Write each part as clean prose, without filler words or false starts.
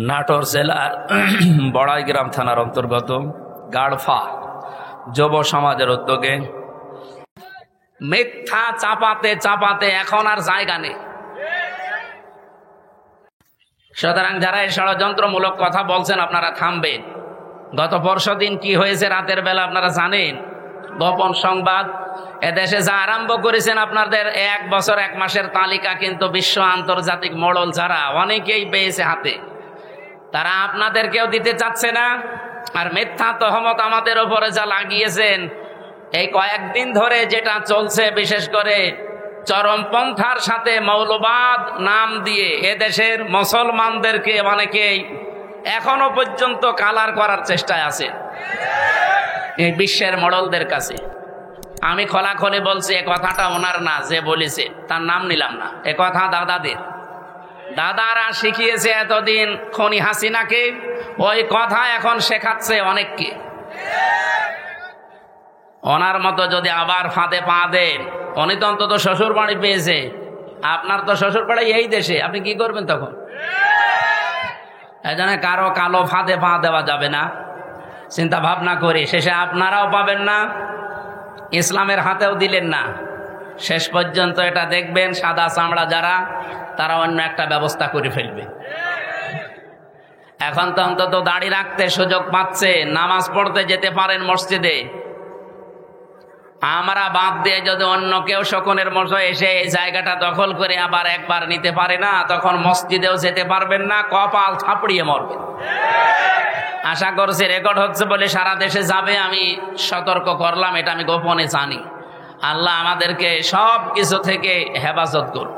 নাটোর জেলার বড়াইগ্রাম থানার অন্তর্গত গাড়ফা যুব সমাজের উদ্যোগে মিথ্যা চাপাতে চাপাতে এখন আর জায়গা নেই। সুতরাং যারা এই ষড়যন্ত্রমূলক কথা বলছেন আপনারা থামবেন। গত পরশুদিন কি হয়েছে রাতের বেলা আপনারা জানেন। গোপন সংবাদ এদেশে যা আরম্ভ করেছেন আপনাদের 1 বছর 1 মাসের তালিকা কিন্তু বিশ্ব আন্তর্জাতিক মডেল যারা অনেকেই পেয়েছে হাতে, তারা আপনাদেরকেও দিতে চাচ্ছে না। আর মিথ্যা তহমত আমাদের উপরে যা লাগিয়েছেন এই কয়েকদিন ধরে যেটা চলছে, বিশেষ করে চরমপন্থার সাথে মৌলবাদ নাম দিয়ে এদেশের মুসলমানদেরকে অনেকেই এখনো পর্যন্ত কালার করার চেষ্টায় আছে এই বিশ্বের মডেলদের কাছে। আমি খোলাখুলি বলছি, এ কথাটা ওনার না, যে বলেছে তার নাম নিলাম না, এ কথা দাদাদের। দাদারা শিখিয়েছে এতদিন খনি হাসিনাকে, ওই কথা এখন শেখাচ্ছে অনেককে। ওনার মতো যদি আবার ফাঁদে পা দেন, উনি তো অন্তত শ্বশুর বাড়ি পেয়েছে, আপনার তো শ্বশুর বাড়ি এই দেশে, আপনি কি করবেন তখন? এই জন্য কারো কালো ফাঁদে পা দেওয়া যাবে না, চিন্তা ভাবনা করি। শেষে আপনারাও পাবেন না, ইসলামের হাতেও দিলেন না। শেষ পর্যন্ত এটা দেখবেন সাদা চামড়া যারা, তারা অন্য একটা ব্যবস্থা করে ফেলবে। এখন তো অন্তত দাড়ি রাখতে সুযোগ পাচ্ছে, নামাজ পড়তে যেতে পারেন মসজিদে। আমরা বাদ দিয়ে যদি অন্য কেউ শকুনের মতো এসে এই জায়গাটা দখল করে আবার একবার নিতে পারে না, তখন মসজিদেও যেতে পারবেন না, কপাল থাপড়িয়ে মরবেন। আশা করছি রেকর্ড হচ্ছে বলে সারা দেশে যাবে, আমি সতর্ক করলাম, এটা আমি গোপনে জানি। আল্লাহ আমাদেরকে সব কিছু থেকে হেফাজত করুন।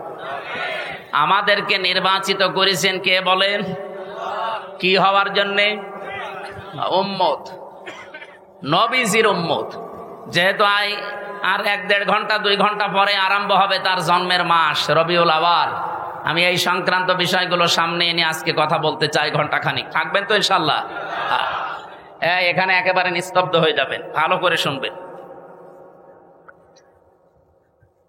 আমাদেরকে নির্বাচিত করেছেন কে বলেন? কি হওয়ার জন্যে? উম্মত, নবীজির উম্মত। যেহেতু আর 1-1.5 ঘন্টা 2 ঘন্টা পরে আরম্ভ হবে তার জন্মের মাস রবিউল আওয়াল, আমি এই সংক্রান্ত বিষয়গুলো সামনে এনে আজকে কথা বলতে চাই ঘন্টাখানিক। থাকবেন তো ইনশাল্লাহ? এখানে একেবারে নিস্তব্ধ হয়ে যাবেন, ভালো করে শুনবেন।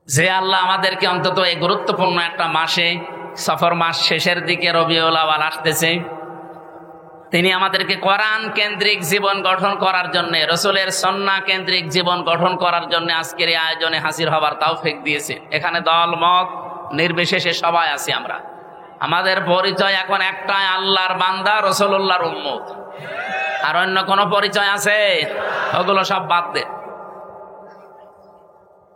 যে আল্লাহ আমাদেরকে অন্তত এই গুরুত্বপূর্ণ একটা মাসে, সফর মাস শেষের দিকে রবিউল আওয়াল আসতেছে, তিনি আমাদেরকে কোরআন কেন্দ্রিক জীবন গঠন করার জন্য, রসুলের সুন্নাহ কেন্দ্রিক জীবন গঠন করার জন্য আজকের এই আয়োজনে হাজির হবার তৌফিক দিয়েছে। এখানে দল মত নির্বিশেষে সবাই আছি আমরা। আমাদের পরিচয় এখন একটাই, আল্লাহর বান্দা, রসুলুল্লাহর উম্মত। আর অন্য কোনো পরিচয় আছে? ওগুলো সব বাদ দে।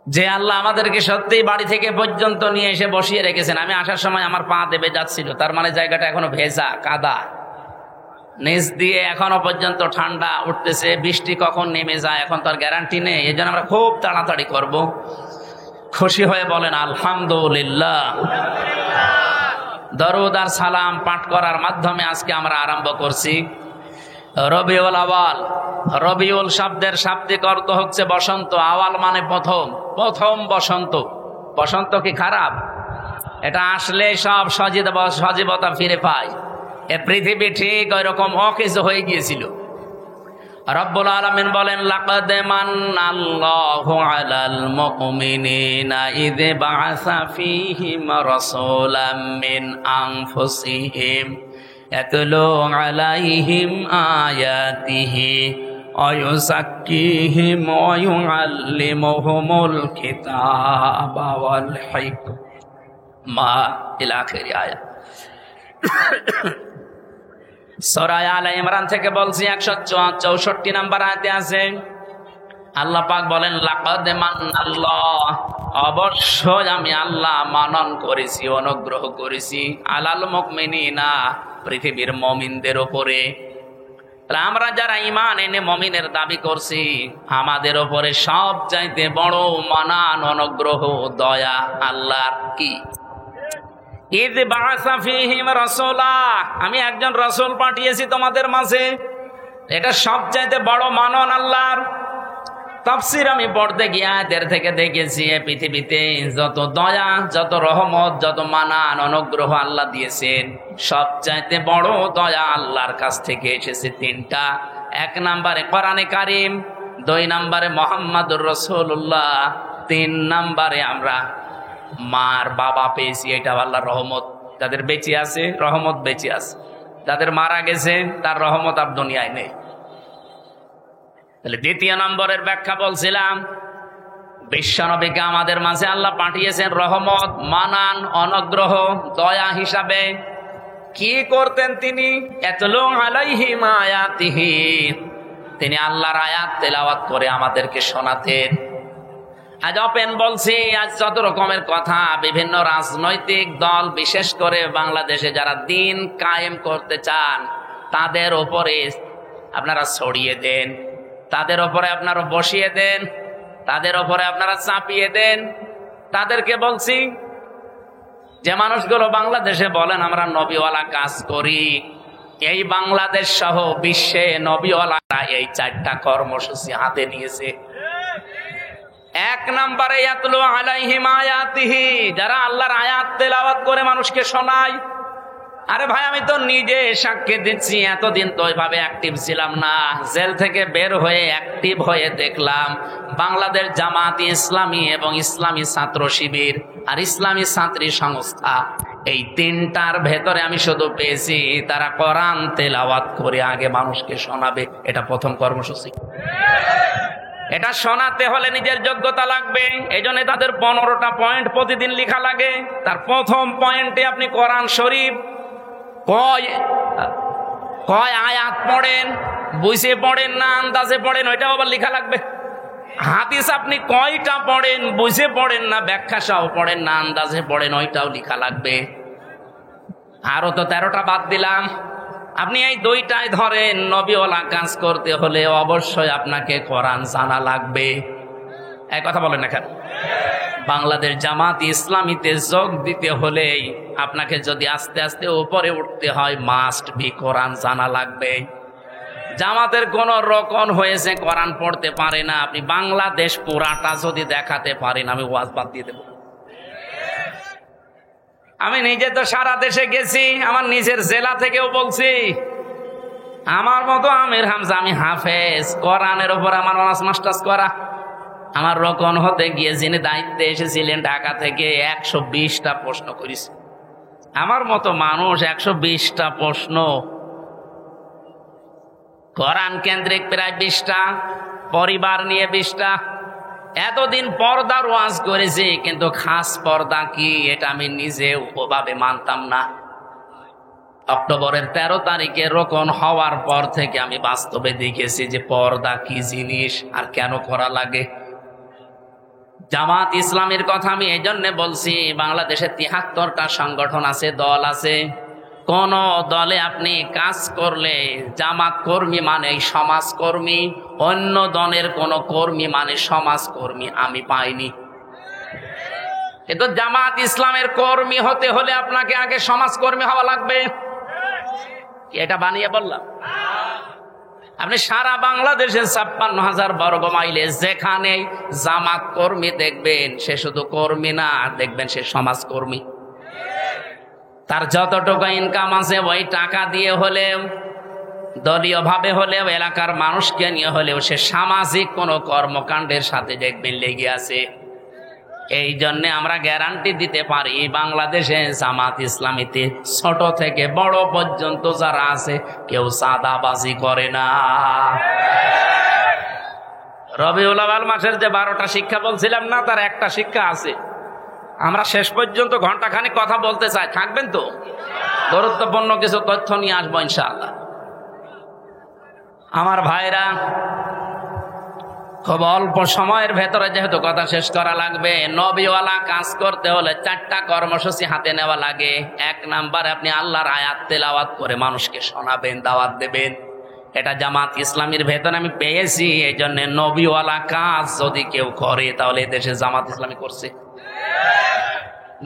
যে আল্লাহ আমাদেরকে সত্যি বাড়ি থেকে পর্যন্ত নিয়ে এসে বসিয়ে রেখেছেন, আমি আসার সময় আমার পা দেবে যাচ্ছিল, তার মানে জায়গাটা এখনো ভেজা কাদা, নিচ দিয়ে এখনো পর্যন্ত ঠান্ডা উঠতেছে, বৃষ্টি কখন নেমে যায় এখন তার গ্যারান্টি নেই। এই জন্য আমরা খুব তাড়াতাড়ি করব। খুশি হয়ে বলেন আলহামদুলিল্লাহ। দরুদ আর সালাম পাঠ করার মাধ্যমে আজকে আমরা আরম্ভ করছি রবিউল আওয়াল। রবিউল শব্দের শাব্দিক অর্থ হচ্ছে বসন্ত, আওয়াল মানে প্রথম, প্রথম বসন্ত। বসন্ত কি খারাপ? এটা আসলে সব সজীবতা ফিরে পায়। এ পৃথিবী ঠিক ওই রকম অকেজ হয়ে গিয়েছিল। রব্বুল আলামিন বলেন, লাকাদ মান্নাল্লাহু আলাল মুমিনিনা ইয বাআসা ফীহিম রাসূলাম মিন আনফুসিহিম ইয়াতলু আলাইহিম আয়াতিহি ওয়া ইউযাক্কিহিম ওয়া ইউআল্লিমুহুমুল কিতাবা ওয়াল হিকমা ইলা আখির আয়াত। সূরা আলে ইমরান থেকে বলছি, 164 নম্বর আয়াতে আছে, আল্লাহ পাক বলেন, লাকাদ মান্নাল্লাহ, অবশ্যই আমি আল্লাহ মানন করেছি, অনুগ্রহ করেছি, আলাল মুমিনিনা, পৃথিবীর মুমিনদের উপরে। তাহলে আমরা যারা ঈমান এনে মুমিনের দাবি করছি, আমাদের উপরে সবচাইতে বড় মানান, অনুগ্রহ, দয়া আল্লাহর কি? ইয বাআসা ফীহিম রাসূলা, আমি একজন রাসূল পাঠিয়েছি তোমাদের মাঝে। এটা সবচাইতে বড় মানন আল্লাহর। তাফসীর আমি পড়তে গিয়ে আয়াতের থেকে দেখেছি, এই পৃথিবীতে যত দয়া, যত রহমত, যত মানান, অনুগ্রহ আল্লাহ দিয়েছেন, সবচাইতে বড় দয়া আল্লাহর কাছ থেকে এসেছে 3টা। 1 নম্বরে কোরআনে কারীম, 2 নম্বরে মুহাম্মাদুর রাসূলুল্লাহ, 3 নম্বরে আমরা মার বাবা পেয়েছি। এটা আল্লাহর রহমত, যাদের বেঁচে আছে রহমত বেঁচে আছে। যাদের মারা গেছে তার রহমত আর দুনিয়ায় নেই। তাহলে দ্বিতীয় নম্বরের ব্যাখ্যা বলছিলাম, বিশ্বনবীকে আমাদের মাঝে আল্লাহ পাঠিয়েছেন রহমত, মানান, অনুগ্রহ, দয়া হিসাবে। কি করতেন তিনি? ইয়াতলু আলাইহিম আয়াতিহি, তিনি আল্লাহর আয়াত তেলাওয়াত করে আমাদেরকে শোনাতেন। আজ ওপেন বলছি, আজ যত রকমের কথা বিভিন্ন রাজনৈতিক দল, বিশেষ করে বাংলাদেশে যারা দিন কায়েম করতে চান, তাদের ওপরে আপনারা ছড়িয়ে দেন, তাদের ওপরে আপনারা বসিয়ে দেন, তাদের ওপরে আপনারা চাপিয়ে দেন। তাদেরকে বলছি, যে মানুষগুলো বাংলাদেশে বলেন আমরা নবীওয়ালা কাজ করি, এই বাংলাদেশ সহ বিশ্বে নবীওয়ালারা এই 4টা কর্মসূচি হাতে নিয়েছে। 1 নম্বরে ইয়াতলু আলাইহিম আয়াতিহি, যারা আল্লাহর আয়াত তেলাওয়াত করে মানুষকে শোনায়। আরে ভাই, আমি তো নিজে সাক্ষী দিচ্ছি, এতদিন তো ওইভাবে অ্যাক্টিভ ছিলাম না। জেল থেকে বের হয়ে অ্যাক্টিভ হয়ে দেখলাম বাংলাদেশ জামাত ইসলামী এবং ইসলামী ছাত্র শিবির আর ইসলামী ছাত্রী সংস্থা, এই 3টার ভেতরে আমি শুধু পেয়েছি তারা কোরআন তেলাওয়াত করে আগে মানুষকে শোনাবে। এটা প্রথম কর্মসূচি। এটা শোনাতে হলে নিজের যোগ্যতা লাগবে। এই জন্য তাদের 15টা পয়েন্ট প্রতিদিন লেখা লাগে। তার প্রথম পয়েন্টে আপনি কোরআন শরীফ কয় আয়াত পড়েন, বুঝে পড়েন না আন্দাজে পড়েন, ওইটাও আবার লেখা লাগবে। হাদিস আপনি কয়টা পড়েন, বুঝে পড়েন না ব্যাখ্যা সহ পড়েন না আন্দাজে পড়েন, ওইটাও লেখা লাগবে। আরো তো 13টা বাদ দিলাম। আপনি এই 2টাই ধরেন। নবীওয়ালা কাজ করতে হলে অবশ্যই আপনাকে কোরআন জানা লাগবে। এই কথা বলেন না কেন? বাংলাদেশ জামাত ইসলামীতে যোগ দিতে হলে আপনাকে যদি আস্তে আস্তে উপরে উঠতে হয়, মাস্ট বি কোরআন জানা লাগবে। জামাতের কোন রকম হয়েছে কোরআন পড়তে পারে না, আপনি বাংলাদেশ পুরাটা যদি দেখাতে পারেন, আমি ওয়াজ বাদ দিয়ে দেব। আমি নিজে তো সারা দেশে গেছি, আমার নিজের জেলা থেকেও বলছি। আমার মতো আমির হামজা, আমি হাফেজ, কোরআনের উপর আমার অনার্স মাস্টার্স করা। আমার রকম হতে গিয়ে যিনি দায়িত্বে এসেছিলেন ঢাকা থেকে 120টা প্রশ্ন করেছে। আমার মতো মানুষ 120টা প্রশ্ন, কোরআন কেন্দ্রিক প্রায় 20টা, পরিবার নিয়ে 20টা। এতদিন পর্দার ওয়াজ করেছি, কিন্তু খাস পর্দা কি এটা আমি নিজেও ওভাবে মানতাম না। অক্টোবরের 13 তারিখে রোকন হওয়ার পর থেকে আমি বাস্তবে দেখেছি যে পর্দা কি জিনিস আর কেন করা লাগে। জামাত ইসলামের কথা আমি এই জন্য বলছি, বাংলাদেশে 73টা সংগঠন আছে, দল আছে। কোন দলে আপনি কাজ করলে জামাত কর্মী মানে সমাজকর্মী, অন্য দলের কোন কর্মী মানে সমাজকর্মী আমি পাইনি। কিন্তু জামাত ইসলামের কর্মী হতে হলে আপনাকে আগে সমাজকর্মী হওয়া লাগবে। এটা বানিয়ে বললাম? আপনি সারা বাংলাদেশে 56,000 বর্গ মাইলে যেখানে জামাত কর্মী দেখবেন, সে শুধু কর্মী না, দেখবেন সে সমাজকর্মী। তার যতটুকু ইনকাম আছে ওই টাকা দিয়ে হলেও, দলীয় ভাবে হলেও, এলাকার মানুষকে নিয়ে হলেও সে সামাজিক কোনো কর্মকাণ্ডের সাথে দেখবেন লেগে আছে। এই জন্যে আমরা গ্যারান্টি দিতে পারি বাংলাদেশে জামাত ইসলামীতে ছোট থেকে বড় পর্যন্ত যারা আছে কেউ চাঁদাবাজি করে না। রবিউল আউয়াল মাসের যে 12টা শিক্ষা বলছিলাম না, তার একটা শিক্ষা আছে। আমরা শেষ পর্যন্ত ঘন্টাখানিক কথা বলতে চাই, থাকবেন তো? গুরুত্বপূর্ণ কিছু তথ্য নিয়ে আসবো ইনশাআল্লাহ। আমার ভাইরা, খুব অল্প সময়ের ভেতরে যেহেতু কথা শেষ করা লাগবে, নবীওয়ালা কাজ করতে হলে 4টা কর্মসূচি হাতে নেওয়া লাগে। 1 নাম্বার, আপনি আল্লাহর আয়াত তেলাওয়াত করে মানুষকে শোনাবেন, দাওয়াত দেবেন। এটা জামাত ইসলামীর ভেতরে আমি পেয়েছি। এই জন্য নবীওয়ালা কাজ যদি কেউ করে তাহলে দেশে জামাত ইসলামী করছে।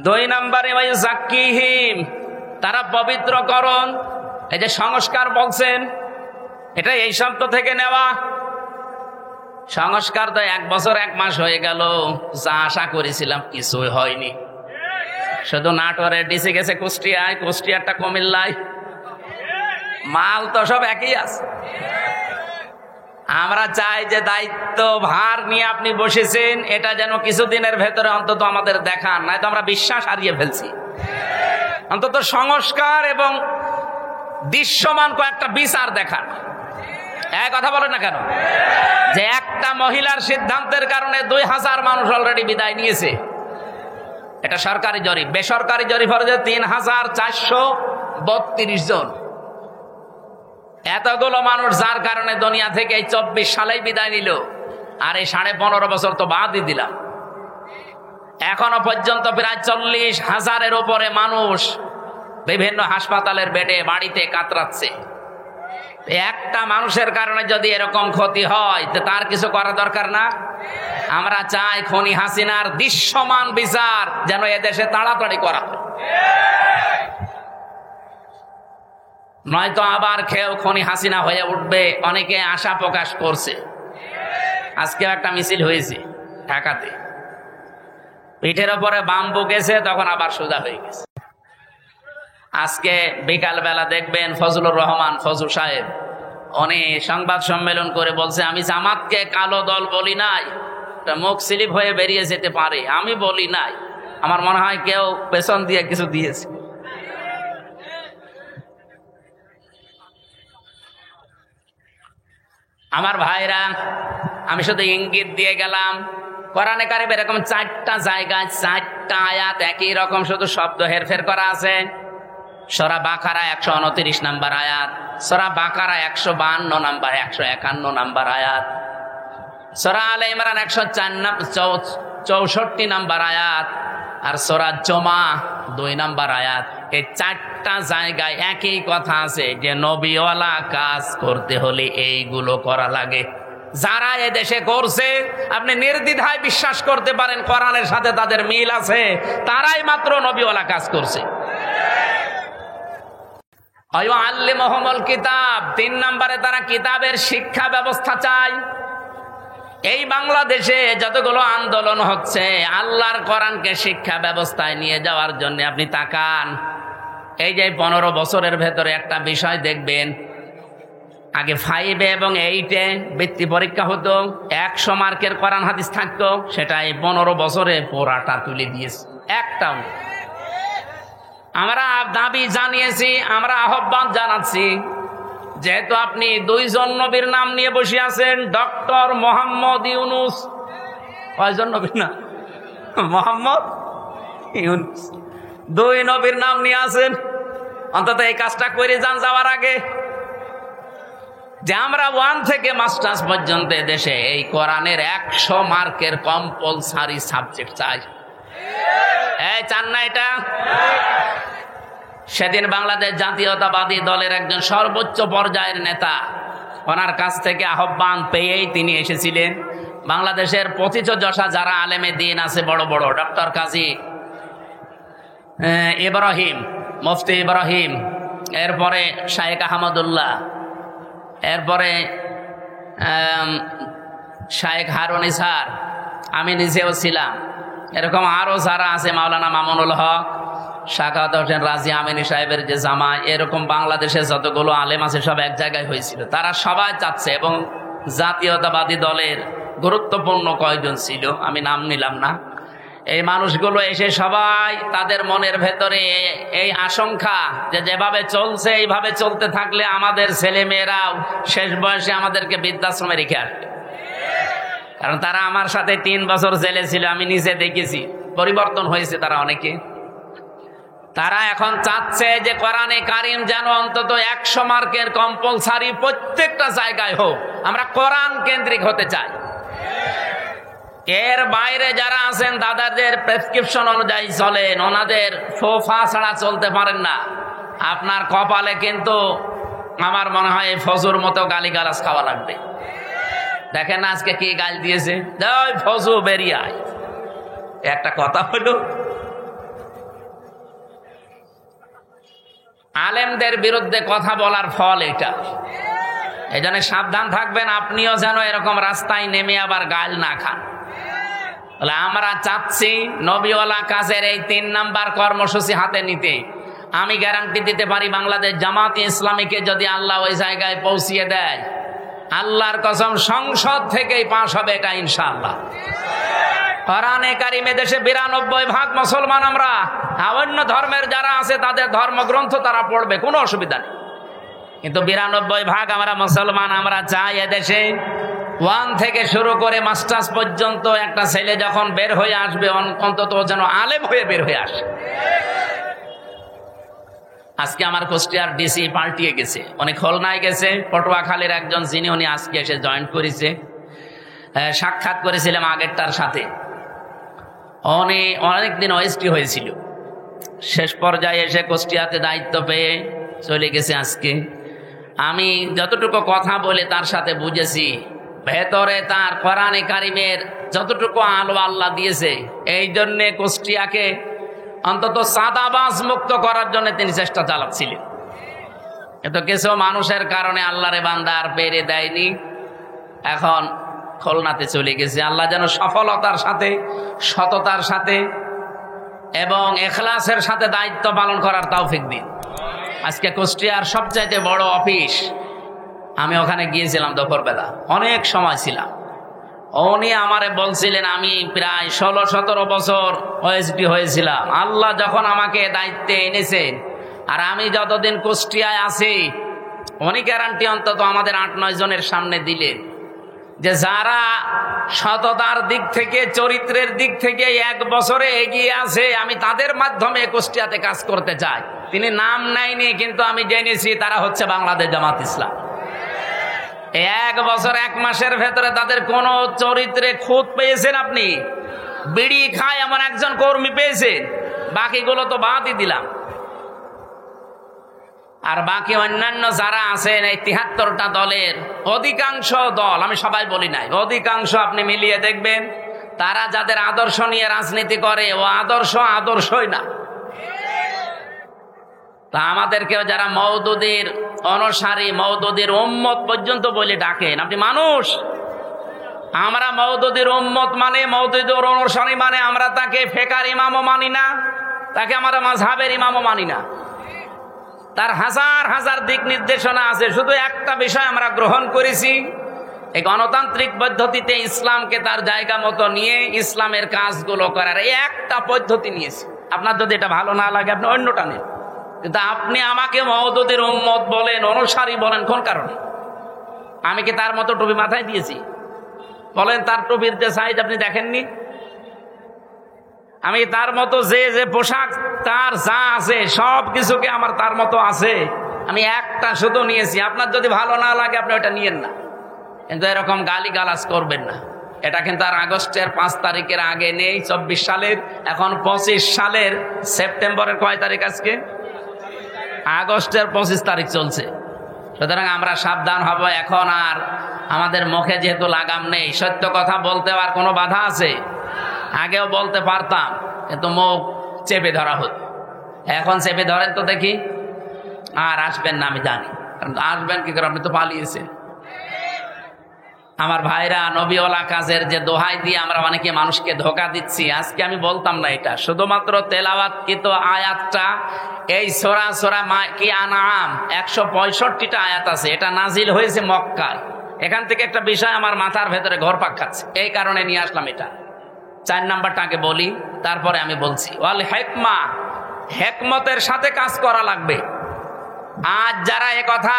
2 নাম্বারে ওই যাক্কিহিম, তারা পবিত্রকরণ। এই যে সংস্কার বলছেন, এটা এই শব্দ থেকে নেওয়া। সংস্কার তো 1 বছর 1 মাস হয়ে গেল, যা আশা করেছিলাম কিছুই হয়নি। শুধু নাটোরে ডিসি গেছে কুষ্টিয়ায়, কুষ্টিয়ারটা কুমিল্লায়, মাল তো সব একই আছে। আমরা চাই যে দায়িত্ব ভার নিয়ে আপনি বসেছেন, এটা যেন কিছুদিনের ভেতরে অন্তত আমাদের দেখান, নয়তো আমরা বিশ্বাস হারিয়ে ফেলছি। অন্তত সংস্কার এবং দৃশ্যমান কয়েকটা বিচার দেখান। এক কথা বলেন না কেন যে একটা মহিলার সিদ্ধান্তের কারণে 2000 মানুষ অলরেডি বিদায় নিয়েছে। এটা সরকারি জরিপ। বেসরকারি জরিপ হচ্ছে 3432 জন। এতগুলো মানুষ যার কারণে দুনিয়া থেকে এই 24 সালেই বিদায় নিল, আর এই 15.5 বছর তো বাদই দিলাম। এখনো পর্যন্ত প্রায় 40,000-এর উপরে মানুষ বিভিন্ন হাসপাতালের বেডে বাড়িতে কাতরাচ্ছে। একটা মানুষের কারণে যদি এরকম ক্ষতি হয় তো তার কিছু করা দরকার না? আমরা চাই খনি হাসিনার দৃশ্যমান বিচার যেন এদেশে তাড়াতাড়ি করা হয়, নয়তো আবার কেউ খনি হাসিনা হয়ে উঠবে। অনেকে আশা প্রকাশ করছে। আজকে একটা মিছিল হয়েছে ঢাকাতে, পিঠের ওপরে বাম্বু গেছে, তখন আবার সোজা হয়ে গেছে। আজকে বিকাল বেলা দেখবেন ফজলুর রহমান ফজল সাহেব উনি সংবাদ সম্মেলন করে বলছে, আমি জামাতকে কালো দল বলি নাই, মুখ স্লিপ হয়ে বেরিয়ে যেতে পারে, আমি বলি নাই। আমার মনে হয় কেউ পেছন দিয়ে কিছু দিয়েছে। আমার ভাইরা, আমি শুধু ইঙ্গিত দিয়ে গেলাম। কোরআনে কারিমে এরকম 4টা জায়গায় 4টা আয়াত একই রকম শুধু শব্দ হেরফের করা আছে। সূরা বাকারা 129 নম্বর আয়াত, সূরা বাকারা 152 নম্বর, 151 নম্বর আয়াত, সূরা আলে ইমরান 164 নম্বর আয়াত, আর সূরা জুমা 2 নম্বর আয়াত। এই 4টা জায়গায় একই কথা আছে যে নবীওয়ালা কাজ করতে হলে এইগুলো করা লাগে। যারা এদেশে করছে আপনি নির্দ্বিধায় বিশ্বাস করতে পারেন কোরআনের সাথে তাদের মিল আছে, তারাই মাত্র নবীওয়ালা কাজ করছে। আল্লিমুহুমুল কিতাব, 3 নম্বরে তারা কিতাবের শিক্ষা ব্যবস্থা চায়। এই বাংলাদেশে যতগুলো আন্দোলন হচ্ছে আল্লাহর কোরআনকে শিক্ষা ব্যবস্থায় নিয়ে যাওয়ার জন্য আপনি তাকান। এই যে 15 বছরের ভেতরে একটা বিষয় দেখবেন, আগে 5 এবং 8-এ বৃত্তি পরীক্ষা হতো, 100 মার্কের কোরআন হাদিস থাকতো, সেটা এই 15 বছরে পুরাটা তুলে দিয়েছে, একটাও। আমরা দাবি জানিয়েছি, আমরা আহ্বান জানাচ্ছি, যেহেতু আপনি 2 জন নবীর নাম নিয়ে বসে আছেন, ডক্টর মোহাম্মদ ইউনুস, কয়জন নবীর নাম? মোহাম্মদ ইউনুস, 2 নবীর নাম নিয়ে আছেন। অন্তত এই কাজটা করে যান যাওয়ার আগে, যে আমরা 1 থেকে মাস্টার্স পর্যন্ত দেশে এই কোরআনের 100 মার্কের কম্পালসারি সাবজেক্ট চাই। এই চান না এটা? সেদিন বাংলাদেশ জাতীয়তাবাদী দলের একজন সর্বোচ্চ পর্যায়ের নেতা, ওনার কাছ থেকে আহ্বান পেয়েই তিনি এসেছিলেন। বাংলাদেশের পথিতযশা যারা আলেমে দিন আছে বড় বড়, ডক্টর কাজী ইব্রাহিম, মুফতি ইব্রাহিম, এরপরে শায়েখ আহমদুল্লাহ, এরপরে শায়েখ হারুন ইসহার, আমি নিজেও ছিলাম, এরকম আরও যারা আছে, মাওলানা মামুনুল হক, শাকাওয়াত হোসেন রাজি আমিনী সাহেবের যে জামাই, এরকম বাংলাদেশে যতগুলো আলেম আছে সব এক জায়গায় হয়েছিল। তারা সবাই চাচ্ছে, এবং জাতীয়তাবাদী দলের গুরুত্বপূর্ণ কয়েকজন ছিল, আমি নাম নিলাম না, এই মানুষগুলো এসে সবাই তাদের মনের ভেতরে এই আশঙ্কা যে যেভাবে চলছে এইভাবে চলতে থাকলে আমাদের ছেলে মেয়েরাও শেষ বয়সে আমাদেরকে বৃদ্ধাশ্রমে রেখে আসবে। কারণ তারা আমার সাথে 3 বছর জেলে ছিল, আমি নিজে দেখেছি, পরিবর্তন হয়েছে তারা অনেকে। তারা এখন চাচ্ছে যে কোরআনে কারিম যেন অন্তত 100 মার্কের কম্পালসারি প্রত্যেকটা জায়গায় হোক। আমরা কোরআন কেন্দ্রিক হতে চাই। এর বাইরে যারা আছেন দাদাদের প্রেসক্রিপশন অনুযায়ী চলেন, ওনাদের ফোফা ছাড়া চলতে পারেন না। আপনার কপালে কিন্তু আমার মনে হয় ফজুর মতো গালিগালাজ খাওয়া লাগবে। দেখেন আজকে কি গাল দিয়েছে, জয় ফজু বেরিয়ে আয়। একটা কথা হলো, আলেমদের বিরুদ্ধে কথা বলার ফল এটা। এই জন্য সাবধান থাকবেন, আপনিও যেন এরকম রাস্তায় নেমে আবার গাল না খান। আমরা চাচ্ছি নবীওয়ালা কাজের এই 3 নাম্বার কর্মসূচি হাতে নিতে। আমি গ্যারান্টি দিতে পারি, বাংলাদেশ জামাতে ইসলামীকে যদি আল্লাহ ওই জায়গায় পৌঁছিয়ে দেয়, আল্লাহর কসম সংসদ থেকেই পাশ হবে এটা ইনশাআল্লাহ। কোরআনে কারিমে দেশে 92% মুসলমান আমরা, অন্য ধর্মের যারা আছে তাদের ধর্মগ্রন্থ তারা পড়বে, কোনো অসুবিধা নেই। কিন্তু 92% আমরা মুসলমান। আমরা চাই এদেশে 1 থেকে শুরু করে মাস্টার্স পর্যন্ত একটা ছেলে যখন বের হয়ে আসবে অন্তত যেন আলেম হয়ে বের হয়ে আসে। আজকে আমার কুষ্টিয়ার ডিসি পাল্টিয়ে গেছে, উনি খুলনায় গেছে, পটুয়াখালীর একজন যিনি উনি আজকে এসে জয়েন করেছে। সাক্ষাৎ করেছিলাম আগেরটার সাথে, উনি অনেকদিন ওএসটি হয়েছিল, শেষ পর্যায়ে এসে কুষ্টিয়াতে দায়িত্ব পেয়ে চলে গেছে আজকে। আমি যতটুকু কথা বলে তার সাথে বুঝেছি, ভেতরে তার কোরআনে কারিমের যতটুকু আলো আল্লাহ দিয়েছে, এই জন্যে কুষ্টিয়াকে অন্তত সাদাবাজ মুক্ত করার জন্য তিনি চেষ্টা চালাচ্ছিলেন। কিন্তু কিছু মানুষের কারণে আল্লাহরে বান্দা আর পেরে দেয়নি, এখন খুলনাতে চলে গেছে। আল্লাহ যেন সফলতার সাথে, সততার সাথে এবং এখলাসের সাথে দায়িত্ব পালন করার তৌফিক দিন। আজকে কুষ্টিয়ার সবচাইতে বড় অফিস, আমি ওখানে গিয়েছিলাম দুপুরবেলা, অনেক সময় ছিলাম। উনি আমারে বলছিলেন আমি প্রায় 16-17 বছর ওএসডি হয়েছিলাম। আল্লাহ যখন আমাকে দায়িত্বে এনেছেন আর আমি যতদিন কুষ্টিয়ায় আছি, উনি গ্যারান্টি অন্তত আমাদের 8-9 জনের সামনে দিলেন যে যারা সততার দিক থেকে, চরিত্রের দিক থেকে 1 বছরে এগিয়ে আছে, আমি তাদের মাধ্যমে কুষ্টিয়াতে কাজ করতে চাই। তিনি নাম নেয়নি, কিন্তু আমি জেনেছি তারা হচ্ছে বাংলাদেশ জামাত ইসলাম। 1 বছর 1 মাসের ভেতরে তাদের কোন চরিত্রে খুঁত পেয়েছেন আপনি? বিড়ি খায় এমন একজন কর্মী পেয়েছেন? বাকিগুলো তো বাদই দিলাম। আর বাকি অন্যান্য যারা আছেন, এই 73টা দলের অধিকাংশ দল, আমি সবাই বলি নাই, অধিকাংশ আপনি মিলিয়ে দেখবেন তারা যাদের আদর্শ নিয়ে রাজনীতি করে, ও আদর্শই না। তা আমাদেরকেও যারা মওদুদির অনুসারী, মওদুদির উম্মত পর্যন্ত বলে ডাকেন, আপনি মানুষ। আমরা মওদুদির উম্মত মানে, মওদুদির অনুসারী মানে আমরা তাকে ফেকার ইমামও মানি না, তাকে আমরা মাযহাবের ইমামও মানি না। তার হাজার হাজার দিক নির্দেশনা আছে, শুধু একটা বিষয় আমরা গ্রহণ করেছি, এই গণতান্ত্রিক পদ্ধতিতে ইসলামকে তার জায়গা মতো নিয়ে ইসলামের কাজগুলো করার এই একটা পদ্ধতি নিয়েছি। আপনার যদি এটা ভালো না লাগে আপনি অন্যটা নেন, কিন্তু আপনি আমাকে মওদুদের উম্মত বলেন, অনুসারী বলেন, কোন কারণে? আমি কি তার মতো টুপি মাথায় দিয়েছি? বলেন, তার টুপির যে সাইজ আপনি দেখেননি? আমি তার মতো যে যে পোশাক, তার যা আছে সব কিছুকে আমার তার মতো আছে, আমি একটা শুধু নিয়েছি। আপনার যদি ভালো না লাগে আপনি ওটা নিয়েন না, কিন্তু এরকম গালি গালাজ করবেন না। এটা কিন্তু আর আগস্টের 5 তারিখের আগে নেই, 24 সালের, এখন 25 সালের সেপ্টেম্বরের কয় তারিখ আজকে? আগস্টের 25 তারিখ চলছে। সুতরাং আমরা সাবধান হব। এখন আর আমাদের মুখে যেহেতু লাগাম নেই, সত্য কথা বলতে আর কোনো বাধা আছে? আগেও বলতে পারতাম, কিন্তু মুখ চেপে ধরা হতো। এখন চেপে ধরেন তো দেখি। আর আসবেন না আমি জানি, কারণ আসবেন কি করে, আপনি তো পালিয়েছেন। আমার ভাইরা, নবীওয়ালা কাজের যে দোহাই দিয়ে আমরা অনেকে মানুষকে ধোকা দিচ্ছি, আজকে আমি বলতাম না এটা। শুধুমাত্র তেলাওয়াতকৃত আয়াতটা, এই সূরা কি আনআম 165টা আয়াত আছে, এটা নাজিল হয়েছে মক্কায়। এখান থেকে একটা বিষয় আমার মাথার ভেতরে ঘুরপাক খাচ্ছে, এই কারণে নিয়ে আসলাম এটা। 4 নাম্বারটাকে বলি, তারপরে আমি বলছি। ওয়াল হিকমা, হিকমতের সাথে কাজ করা লাগবে। আজ যারা কথা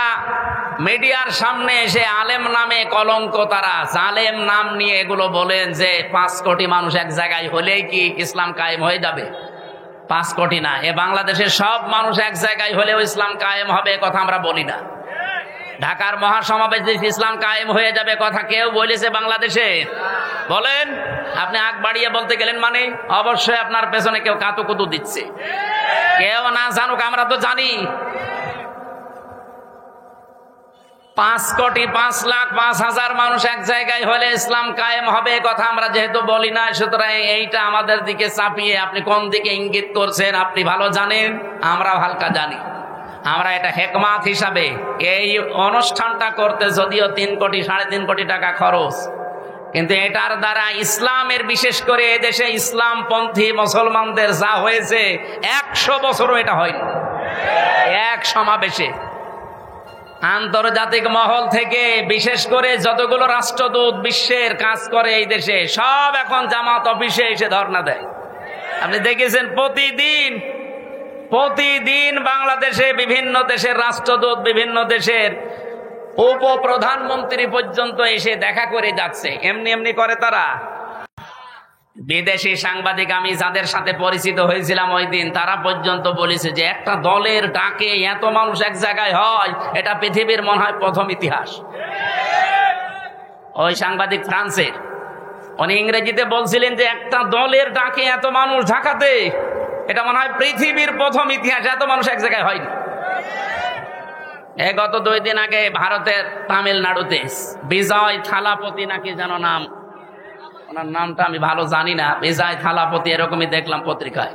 মিডিয়ার সামনে এসে আলেম নামে কলঙ্ক, তারা জালেম নাম নিয়ে এগুলো বলেন যে 5 কোটি মানুষ এক জায়গায় হলেই কি ইসলাম কায়েম হয়ে যাবে? 5 কোটি না, এ বাংলাদেশের সব মানুষ এক জায়গায় হলেও ইসলাম কায়েম হবে, কথা আমরা বলি না। ঢাকার মহাসমাবেশে ইসলাম কায়েম হয়ে যাবে কথা কেউ বলেছে বাংলাদেশে? বলেন। আপনি আগ বাড়িয়ে বলতে গেলেন মানে অবশ্যই আপনার পেছনে কেউ কাতুকুতু দিচ্ছে। কেউ না জানুক, আমরা তো জানি। 5 কোটি 5 লাখ 5,000 মানুষ এক জায়গায় হলে ইসলাম কায়েম হবে, কথা আমরা যেহেতু বলি না, সুতরাং এইটা আমাদের দিকে চাপিয়ে আপনি কোন দিকে ইঙ্গিত করছেন আপনি ভালো জানেন, আমরা হালকা জানি। আমরা এটা হিকমত হিসাবে এই অনুষ্ঠানটা করতে যদিও 3 কোটি 3.5 কোটি টাকা খরচ, কিন্তু এটার দ্বারা ইসলামের, বিশেষ করে এদেশে ইসলামপন্থী মুসলমানদের যা হয়েছে 100 বছরও এটা হয়নি। এক সমাবেশে আন্তর্জাতিক মহল থেকে বিশেষ করে যতগুলো রাষ্ট্রদূত বিশ্বের কাজ করে এই দেশে, সব এখন জামাত অফিসে এসে ধর্ণা দেয়। আপনি দেখেছেন প্রতিদিন প্রতিদিন বাংলাদেশে বিভিন্ন দেশের রাষ্ট্রদূত, বিভিন্ন দেশের উপপ্রধানমন্ত্রী পর্যন্ত এসে দেখা করে যাচ্ছে। এমনি এমনি করে তারা। বিদেশি সাংবাদিক আমি যাদের সাথে পরিচিত হয়েছিলাম ওই দিন, তারা পর্যন্ত বলেছে যে একটা দলের ডাকে এত মানুষ এক জায়গায় হয়, এটা পৃথিবীর মনে হয় প্রথম ইতিহাস। ওই সাংবাদিক ফ্রান্সের, উনি ইংরেজিতে বলছিলেন যে একটা দলের ডাকে এত মানুষ ঢাকাতে, এটা মনে হয় পৃথিবীর প্রথম ইতিহাস, এত মানুষ এক জায়গায় হয়নি। গত 2 দিন আগে ভারতের তামিলনাড়ুতে বিজয় থালাপতি নাকি যেন নাম, ওনার নামটা আমি ভালো জানি না, বিজয় থালাপতি এরকমই দেখলাম পত্রিকায়,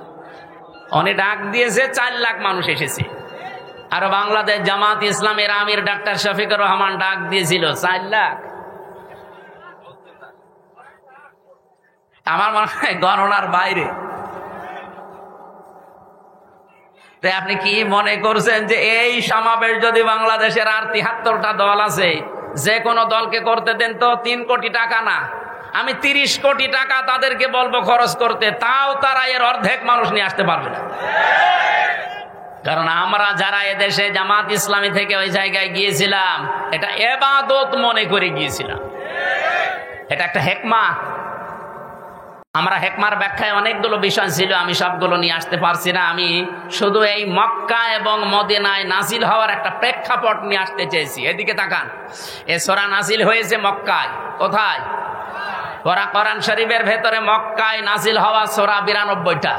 উনি ডাক দিয়েছে 4 লাখ মানুষ এসেছে। আর বাংলাদেশ জামাত ইসলামের আমির ডাক্তার শফিকুর রহমান ডাক দিয়েছিল 4 লাখ। আমার মনে হয় গণনার বাইরে। আপনি কি মনে করছেন যে এই সমাবেশ যদি বাংলাদেশের আর 73টা দল আছে, যে কোনো দলকে করতে দেন তো 3 কোটি টাকা না, আমি 30 কোটি টাকা তাদেরকে বলবো খরচ করতে, তাও তারা এর অর্ধেক মানুষ নিয়ে আসতে পারবে না। কারণ আমরা যারা এদেশে জামাত ইসলামী থেকে ওই জায়গায় গিয়েছিলাম, এটা ইবাদত মনে করে গিয়েছিলাম। এটা একটা হেকমা। আমরা হেকমার ব্যাখ্যায় অনেকগুলো বিষয় ছিল, আমি সবগুলো নিয়ে আসতে পারছি না। আমি শুধু এই মক্কা এবং মদিনায় নাজিল হওয়ার একটা প্রেক্ষাপট নিয়ে আসতে চেয়েছি। এদিকে তাকান, এ সূরা নাজিল হয়েছে মক্কায়। কোথায়? কোরআন শরীফের ভেতরে মক্কায় নাজিল হওয়া সূরা 92টা,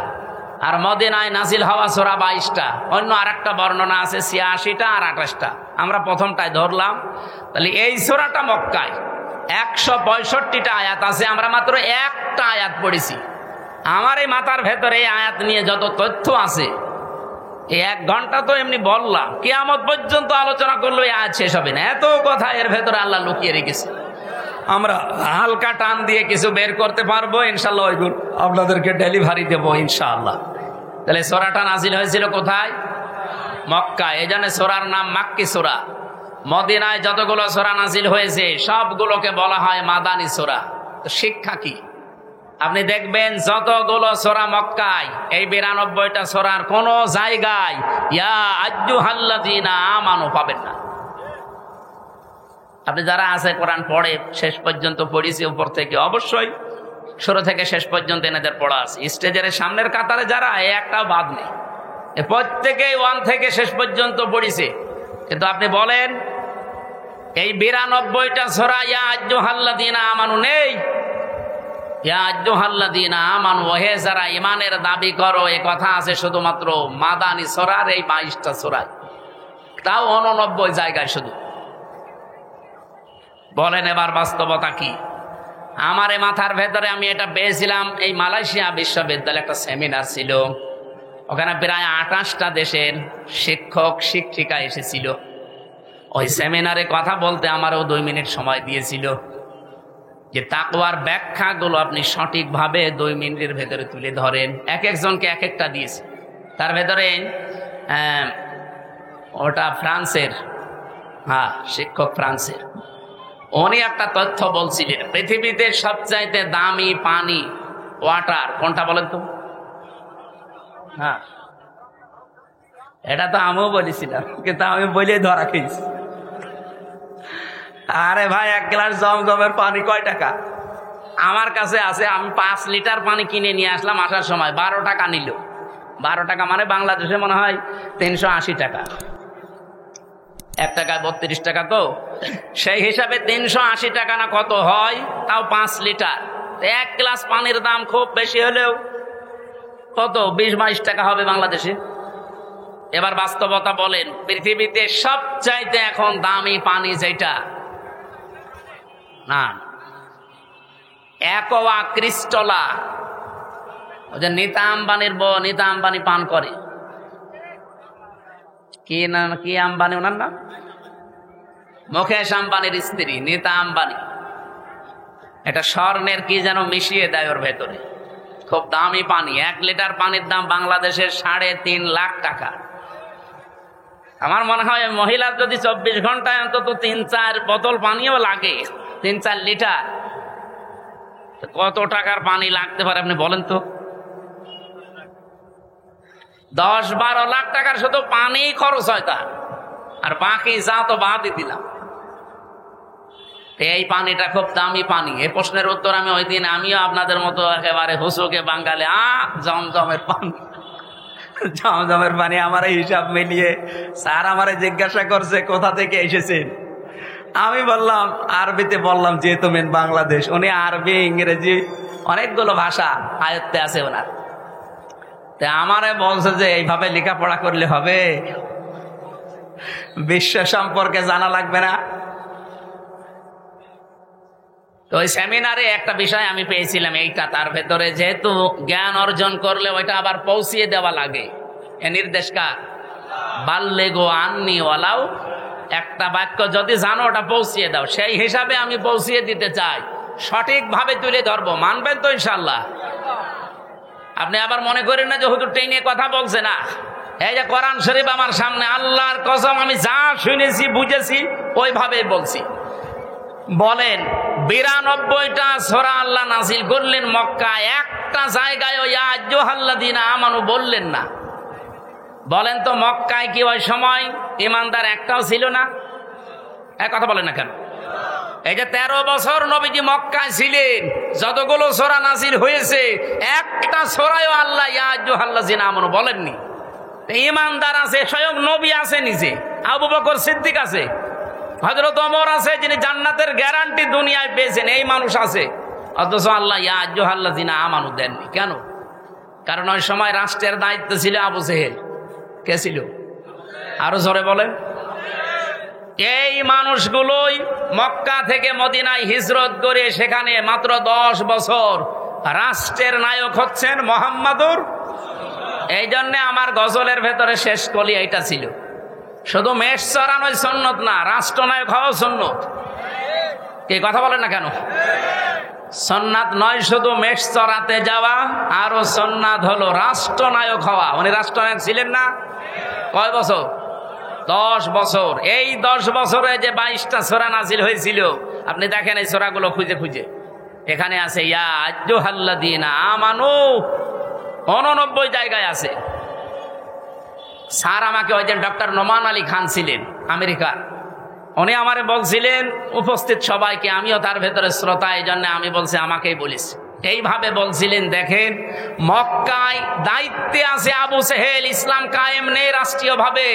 আর মদিনায় নাজিল হওয়া সূরা 22টা। অন্য আরেকটা বর্ণনা আছে 86টা আর 28টা। আমরা প্রথমটায় ধরলাম। তাহলে এই সূরাটা মক্কায় 165টা আয়াত আছে, আমরা মাত্র একটা আয়াত পড়েছি। আমার এই মাথার ভেতরে এই আয়াত নিয়ে যত তথ্য আছে, এই 1 ঘন্টা তো এমনি বললাম, কিয়ামত পর্যন্ত আলোচনা করলো এই আয়াত শেষ হবে না। এত কথা এর ভেতরে আল্লাহ লুকিয়ে রেখেছে। আমরা হালকা টান দিয়ে কিছু বের করতে পারবো ইনশাল্লাহ, ওইগুলো আপনাদেরকে ডেলিভারি দেবো ইনশাআল্লাহ। তাহলে সূরাটা নাজিল হয়েছিল কোথায়? মক্কা। এই জন্য সূরার নাম মাক্কি সূরা। মদিনায় যতগুলো সূরা নাজিল হয়েছে সবগুলোকে বলা হয় মাদানী সূরা। তো শিক্ষা কি? আপনি দেখবেন যতগুলো সূরা মক্কায়, এই 92টা সূরার কোন জায়গায় ইয়া আইয়ুহাল্লাযীনা আমানু পাবেন না। আপনি যারা আছে কোরআন পড়ে, শেষ পর্যন্ত পড়েছি উপর থেকে, অবশ্যই শুরু থেকে শেষ পর্যন্ত এনাদের পড়া আছে। স্টেজের সামনের কাতারে যারা, একটাও বাদ নেই, প্রত্যেকেই 1 থেকে শেষ পর্যন্ত পড়েছে। কিন্তু আপনি বলেন এই 92টা সূরা ইয়া আইয়ুহাল্লাযীনা আমানু নেই। ইয়া আইয়ুহাল্লাযীনা আমানু, ওহে যারা ঈমানের দাবি করো, এই কথা আছে শুধুমাত্র মাদানী সূরার এই 22টা সূরায়, তাও 89 জায়গায় শুধু। বলেন এবার বাস্তবতা কি? আমার এই মাথার ভেতরে আমি এটা পেয়েছিলাম, এই মালয়েশিয়া বিশ্ববিদ্যালয়ে একটা সেমিনার ছিল, ওখানে প্রায় 28টা দেশের শিক্ষক শিক্ষিকা এসেছিল। ওই সেমিনারে কথা বলতে আমারও 2 মিনিট সময় দিয়েছিল, যে তাকওয়ার ব্যাখ্যাগুলো আপনি সঠিকভাবে 2 মিনিটের ভেতরে তুলে ধরেন। এক একজনকে এক একটা দিয়েছে। তার ভেতরে ওটা ফ্রান্সের, শিক্ষক ফ্রান্সের, উনি একটা তথ্য বলছিলেন, পৃথিবীতে সবচাইতে দামি পানি, ওয়াটার কোনটা বলেন তো? এটা তো আমিও বলেছিলাম, কিন্তু আমি বলে ধরা খেয়েছি। আরে ভাই, 1 গ্লাস জমজমের পানি কয় টাকা? আমার কাছে আছে, আমি 5 লিটার পানি কিনে নিয়ে আসলাম, আসার সময় 12 টাকা নিল। 12 টাকা মানে বাংলাদেশে মনে হয় 380 টাকা। 1 টাকায় 32 টাকা, তো সেই হিসাবে 380 টাকা না কত হয়, তাও 5 লিটার। 1 গ্লাস পানির দাম খুব বেশি হলেও কত, 20-22 টাকা হবে বাংলাদেশে। এবার বাস্তবতা বলেন, পৃথিবীতে সবচাইতে এখন দামি পানি যেটা, না অ্যাকোয়া ক্রিস্টালা, ওই যে নীতা আম্বানির বউ, নীতা আম্বানি পান করে, কি না, কি আম্বানি ওনার নাম? মুকেশ আম্বানির স্ত্রী নীতা আম্বানি। এটা স্বর্ণের কি যেন মিশিয়ে দেয় ওর ভেতরে, খুব দামি পানি। 1 লিটার পানির দাম বাংলাদেশের 3.5 লাখ টাকা। আমার মনে হয় মহিলার যদি 24 ঘন্টায় অন্তত 3-4 বোতল পানিও লাগে, 3-4 লিটার, কত টাকার পানি লাগতে পারে আপনি বলেন তো? 10-12 লাখ টাকার শুধু পানি খরচ হয় তা, আর বাকি যা তো বাদই দিলাম। এই পানিটা খুব দামি পানি। এই প্রশ্নের উত্তর আমি ওই দিন আমিও আপনাদের মতো একেবারে হুসুকে বাঙালি জমজমের পানি, জমজমের পানি আমার হিসাব মিলিয়ে স্যার আমারে জিজ্ঞাসা করছে কোথা থেকে এসেছেন। আমি বললাম আরবিতে, বললাম যেহেতু মেন বাংলাদেশ, উনি আরবি ইংরেজি অনেকগুলো ভাষা আয়ত্তে আছে ওনার। তা আমারে বলছে যে এইভাবে লেখাপড়া করলে হবে, বিশ্ব সম্পর্কে জানা লাগবে না? তো ওই সেমিনারে একটা বিষয় আমি পেয়েছিলাম এইটা, তার ভেতরে যেহেতু জ্ঞান অর্জন করলে ওইটা আবার পৌঁছিয়ে দেওয়া লাগে। এ নির্দেশ কার? বাল্লেগো আন্নি ওয়ালাও, একটা বাক্য যদি জানো ওটা পৌঁছিয়ে দাও। সেই হিসাবে আমি পৌঁছিয়ে দিতে চাই, সঠিকভাবে তুলে ধরবো। মানবেন তো ইনশাল্লাহ? আপনি আবার মনে করেন না যে হুজুর টেনে কথা বলছে না। এই যে কোরআন শরীফ আমার সামনে, আল্লাহর কসম আমি যা শুনেছি বুঝেছি ওইভাবে বলছি। বলেন 92টা সূরা আল্লাহ নাযিল করলেন মক্কায়, একটা জায়গায় ওই ইয়া আইয়ুহাল্লাযীনা আমানু বললেন না। বলেন তো মক্কায় কি ওই সময় ইমানদার একটাও ছিল না? এক কথা বলেন না কেন? এই যে 13 বছর নবীজি মক্কায় ছিলেন, যতগুলো সূরা নাযিল হয়েছে একটা সূরায়ও আল্লাহ ইয়া আইয়ুহাল্লাযীনা আমানু বলেননি। ইমানদার আছে, স্বয়ং নবী আছে নিজে, আবু বকর সিদ্দিক আছে, হযরত ওমর আছে যিনি জান্নাতের গ্যারান্টি দুনিয়ায় পেয়েছেন, এই মানুষ আছে। অথচ আল্লাহ ইয়া আইয়ুহাল্লাযীনা আমানু দেননি। কেন? কারণ ওই সময় রাষ্ট্রের দায়িত্ব ছিল আবু জেহেল। কে ছিল? আরো জোরে বলেন। এই মানুষগুলোই মক্কা থেকে মদিনায় হিজরত করে সেখানে মাত্র 10 বছর রাষ্ট্রের নায়ক হচ্ছেন মুহাম্মাদুর। এই জন্য আমার গজলের ভেতরে শেষ কলি এইটা ছিল, শুধু মেষ চড়ানোই সুন্নত না, রাষ্ট্রনায়ক হওয়া সুন্নত। কে কথা বলেন না কেন? সুন্নাত নয় শুধু মেষ চড়াতে যাওয়া, আরো সুন্নাত হলো রাষ্ট্রনায়ক হওয়া। উনি রাষ্ট্রনায়ক ছিলেন না? কয় বছর? 10 বছর। এই 10 বছরে যে 22টা সূরা নাযিল হয়েছিল, আপনি দেখেন এই সূরাগুলো খুঁজে খুঁজে। এখানে আছে ইয়া আইয়ুহাল্লাযীনা আমানু, 89 জায়গায় আছে। স্যার আমাকে ওই দিন ডক্টর নোমান আলী খান ছিলেন আমেরিকার, উনি আমারে বলছিলেন উপস্থিত সবাইকে, আমিও তার ভেতরে শ্রোতা, এই জন্য আমি বলছি আমাকেই বলিস। এইভাবে বলছিলেন, দেখেন মক্কায় দায়িত্বে আছে আবু জেহেল, ইসলাম কায়েম নেই রাষ্ট্রীয়ভাবে।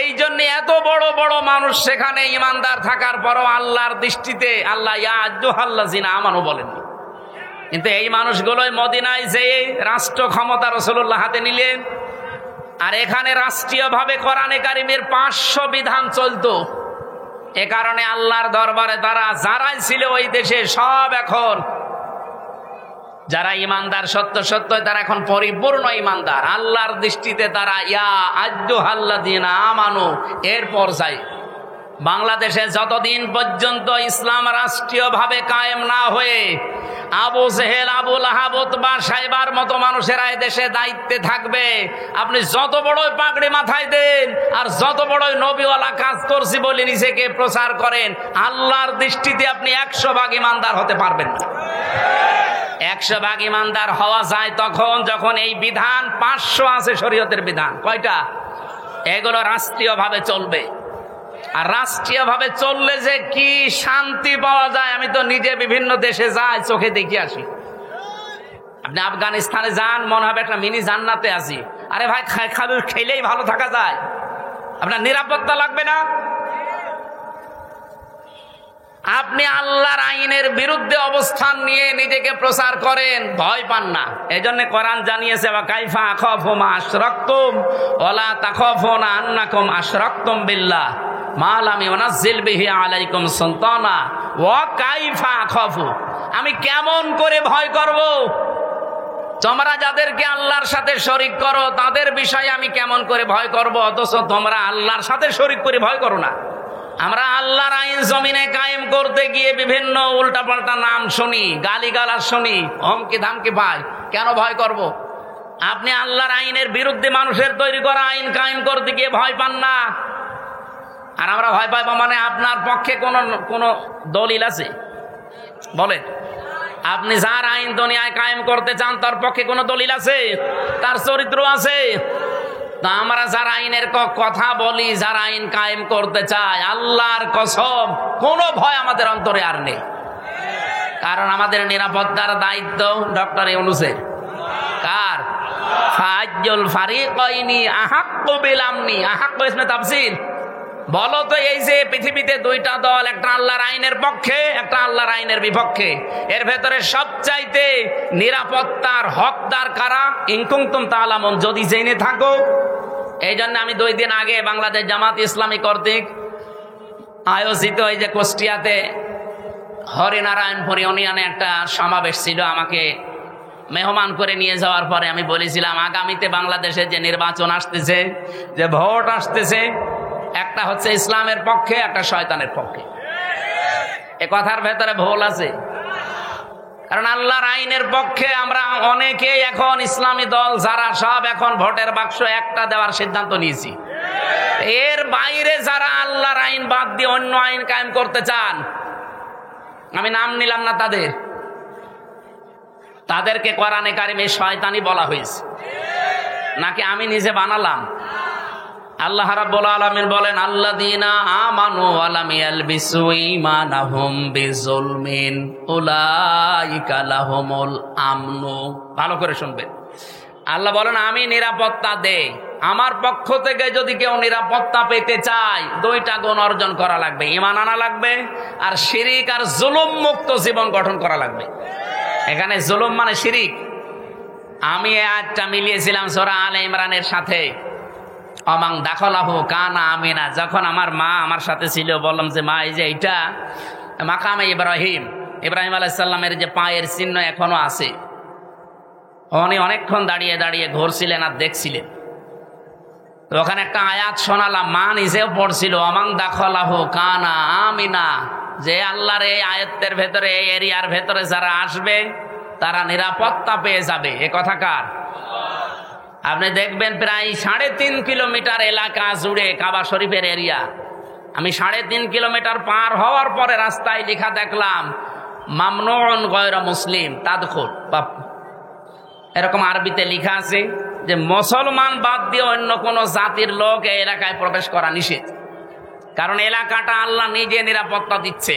এই জন্য এত বড় বড় মানুষ সেখানে ইমানদার থাকার পরও আল্লাহর দৃষ্টিতে আল্লাহ ইয়া আইয়ুহাল্লাযীনা আমানু বলেননি। কিন্তু এই মানুষগুলোই মদিনায় যেয়ে রাষ্ট্র ক্ষমতা রাসূলুল্লাহ হাতে নিলেন, আর এখানে রাষ্ট্রীয়ভাবে কোরআনে কারিমের 500 বিধান চলতো। এ কারণে আল্লাহর দরবারে তারা যারাই ছিল ওই দেশে সব এখন যারা ইমানদার সত্য সত্য, তারা এখন পরিপূর্ণ ইমানদার। আল্লাহর দৃষ্টিতে তারা ইয়া আইয়ুহাল্লাযীনা আমানু এর পর্যায়ে। বাংলাদেশে যতদিন পর্যন্ত ইসলাম রাষ্ট্রীয়ভাবে কায়েম না হয়ে আবু জেহেল, আবু লাহাব, উতবা, সাইবার মতো মানুষেরা দেশে দায়িত্বে থাকবে, আপনি যত বড়ই পাগড়ি মাথায় দেন আর যত বড়ই নবীওয়ালা কাজ করছি বলে নিজেকে প্রচার করেন, আল্লাহর দৃষ্টিতে আপনি 100 ভাগ ইমানদার হতে পারবেন না। 100 ভাগ ইমানদার হওয়া যায় তখন যখন এই বিধান 500 আছে শরীয়তের বিধান। কয়টা? এগুলো রাষ্ট্রীয়ভাবে চলবে। আর রাষ্ট্রীয়ভাবে চললে যে কি শান্তি পাওয়া যায়, আমি তো নিজে বিভিন্ন দেশে যাই, চোখে দেখে আসি। আপনি আফগানিস্তানে যান, মনে হবে একটা মিনি জান্নাতে আছি। আরে ভাই, খালি খেলেই ভালো থাকা যায়? আপনার নিরাপত্তা লাগবে না? আপনি আল্লাহর আইনের বিরুদ্ধে অবস্থান নিয়ে নিজেকে প্রচার করেন, ভয় পান না। এই জন্য কোরআন জানিয়েছে ওয়া কাইফা আখাফু মা আশরাকতুম ওয়ালা তাখাফুনা আন্নাকুম আশরাকতুম বিল্লাহ মা লাম ইউনাজ্জিল বিহি আলাইকুম সুলতানা ওয়া কাইফা আখাফু। আমি কেমন করে ভয় করব? তোমরা যাদেরকে আল্লাহর সাথে শরীক করো তাদের বিষয়ে আমি কেমন করে ভয় করব, অথচ তোমরা আল্লাহর সাথে শরীক করে ভয় করো না। আমরা আল্লাহর আইন জমিনে কায়েম করতে গিয়ে বিভিন্ন উল্টাপাল্টা নাম শুনি, গালিগালাজ শুনি, হুমকি ধামকি পাই, কেন ভয় করব? আপনি আল্লাহর আইনের বিরুদ্ধে মানুষের তৈরি করা আইন কায়েম করতে গিয়ে ভয় পান না। আর আমরা ভয় পাইব মানে আপনার পক্ষে কোন দলিল আছে? বলেন, আপনি যার আইন দুনিয়ায় কায়েম করতে চান তার পক্ষে কোনো দলিল আছে? তার চরিত্র আছে? তা আমরা যারা আইনের কথা বলি, যারা আইন কায়েম করতে চায়, আল্লাহর কসম কোনো ভয় আমাদের অন্তরে আর নেই। কারণ আমাদের নিরাপত্তার দায়িত্ব ডক্টর ইউনূসের। কার? ফাজ্জুল ফারিকাইনি আহাক্কু বিল আমনি। আহাক্কু ইসমে তাফসীর। বলো তো, এই যে পৃথিবীতে দুইটা দল, একটা আল্লাহর আইনের পক্ষে, একটা আল্লাহর আইনের বিপক্ষে, এর ভেতরে সবচাইতে নিরাপত্তার হকদার কারা? ইন কুনতুম তা'লামুন, যদি জেনে থাকো। এই জন্য আমি 2 দিন আগে বাংলাদেশ জামাত ইসলামী কর্তৃক আয়োজিত এই যে কুষ্টিয়াতে হরিনারায়ণপুর ইউনিয়নে একটা সমাবেশ ছিল, আমাকে মেহমান করে নিয়ে যাওয়ার পরে আমি বলেছিলাম, আগামীতে বাংলাদেশে যে নির্বাচন আসতেছে, যে ভোট আসতেছে, একটা হচ্ছে ইসলামের পক্ষে, একটা শয়তানের পক্ষে। এ কথার ভেতরে ভুল আছে। কারণ আল্লাহর আইনের পক্ষে আমরা অনেকেই এখন ইসলামী দল যারা সব এখন ভোটের বাক্স একটা দেওয়ার সিদ্ধান্ত নিয়েছি। এর বাইরে যারা আল্লাহর আইন বাদ দিয়ে অন্য আইন কায়েম করতে চান, আমি নাম নিলাম না তাদেরকে কোরআনে কারিমে শয়তানি বলা হয়েছে, নাকি আমি নিজে বানালাম? আল্লাহ রাব্বুল আলামিন বলেন, আল্লাযীনা আমানু ওয়া লাম ইয়ালবিসু ঈমানাহুম বিযুলমিন উলাইকা লাহুমুল আমনু। ভালো করে শুনবেন। আল্লাহ বলেন, আমি নিরাপত্তা দেই। আমার পক্ষ থেকে যদি কেউ নিরাপত্তা পেতে চায়, 2টা গুণ অর্জন করা লাগবে। ঈমান আনা লাগবে, আর শিরিক আর জুলুম মুক্ত জীবন গঠন করা লাগবে। এখানে জুলুম মানে শিরিক। আমি এই আয়াতটা মিলিয়েছিলাম সূরা আলে ইমরানের সাথে। অমাং দাখলাহু কানা আমিনা। যখন আমার মা আমার সাথে ছিল, বললাম যে মা, এই যে এইটা মাকামে ইব্রাহিম আলাইহিস সালামের যে পায়ের চিহ্ন এখনো আছে। উনি অনেকক্ষণ দাঁড়িয়ে দাঁড়িয়ে ঘুরছিলেন আর দেখছিলেন। তো ওখানে একটা আয়াত শোনালাম, মা নিজেও পড়ছিল, অমাং দাখলাহু কানা আমিনা, যে আল্লাহর এই আয়াতের ভেতরে, এই এরিয়ার ভেতরে যারা আসবে তারা নিরাপত্তা পেয়ে যাবে। এ কথা কার? আপনি দেখবেন প্রায় 3.5 কিলোমিটার এলাকা জুড়ে কাবা শরীফের এরিয়া। আমি 3.5 কিলোমিটার পার হওয়ার পরে রাস্তায় লেখা দেখলাম, মামনুউন গায়রা মুসলিম তাদখুল। এরকম আরবিতে লেখা আছে যে মুসলমান বাদ দিয়ে অন্য কোনো জাতির লোক এই এলাকায় প্রবেশ করা নিষেধ। কারণ এলাকাটা আল্লাহ নিজে নিরাপত্তা দিচ্ছে।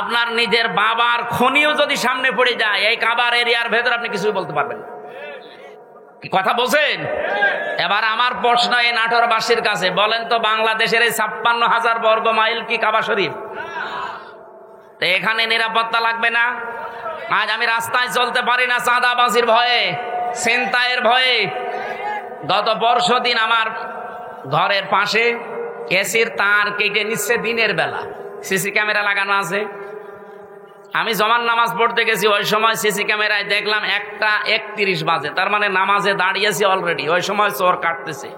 আপনার নিজের বাবার খনিও যদি সামনে পড়ে যায়, এই কাবার এরিয়ার ভেতর আপনি কিছুই বলতে পারবেন না। কি কথা বলছেন? এবার আমার প্রশ্ন এই নাটোরবাসীর কাছে, বলেন তো, বাংলাদেশের এই 56,000 বর্গ মাইল কি কাবা শরীফ? তো এখানে নিরাপত্তা লাগবে না? আজ আমি রাস্তায় চলতে পারি না চাঁদাবাজির ভয়ে, ছিনতাইয়ের ভয়ে। গত পরশুদিন আমার ঘরের পাশে এসির তার কেটে নিচ্ছে দিনের বেলা, সিসি ক্যামেরা লাগানো আছে। আমি জমান নামাজ পড়তে গেছি, ওই সময় সিসি ক্যামেরায় দেখলাম 1:31 বাজে, তার মানে নামাজে দাঁড়িয়েছি অলরেডি, ওই সময় চোর কাটতেছে।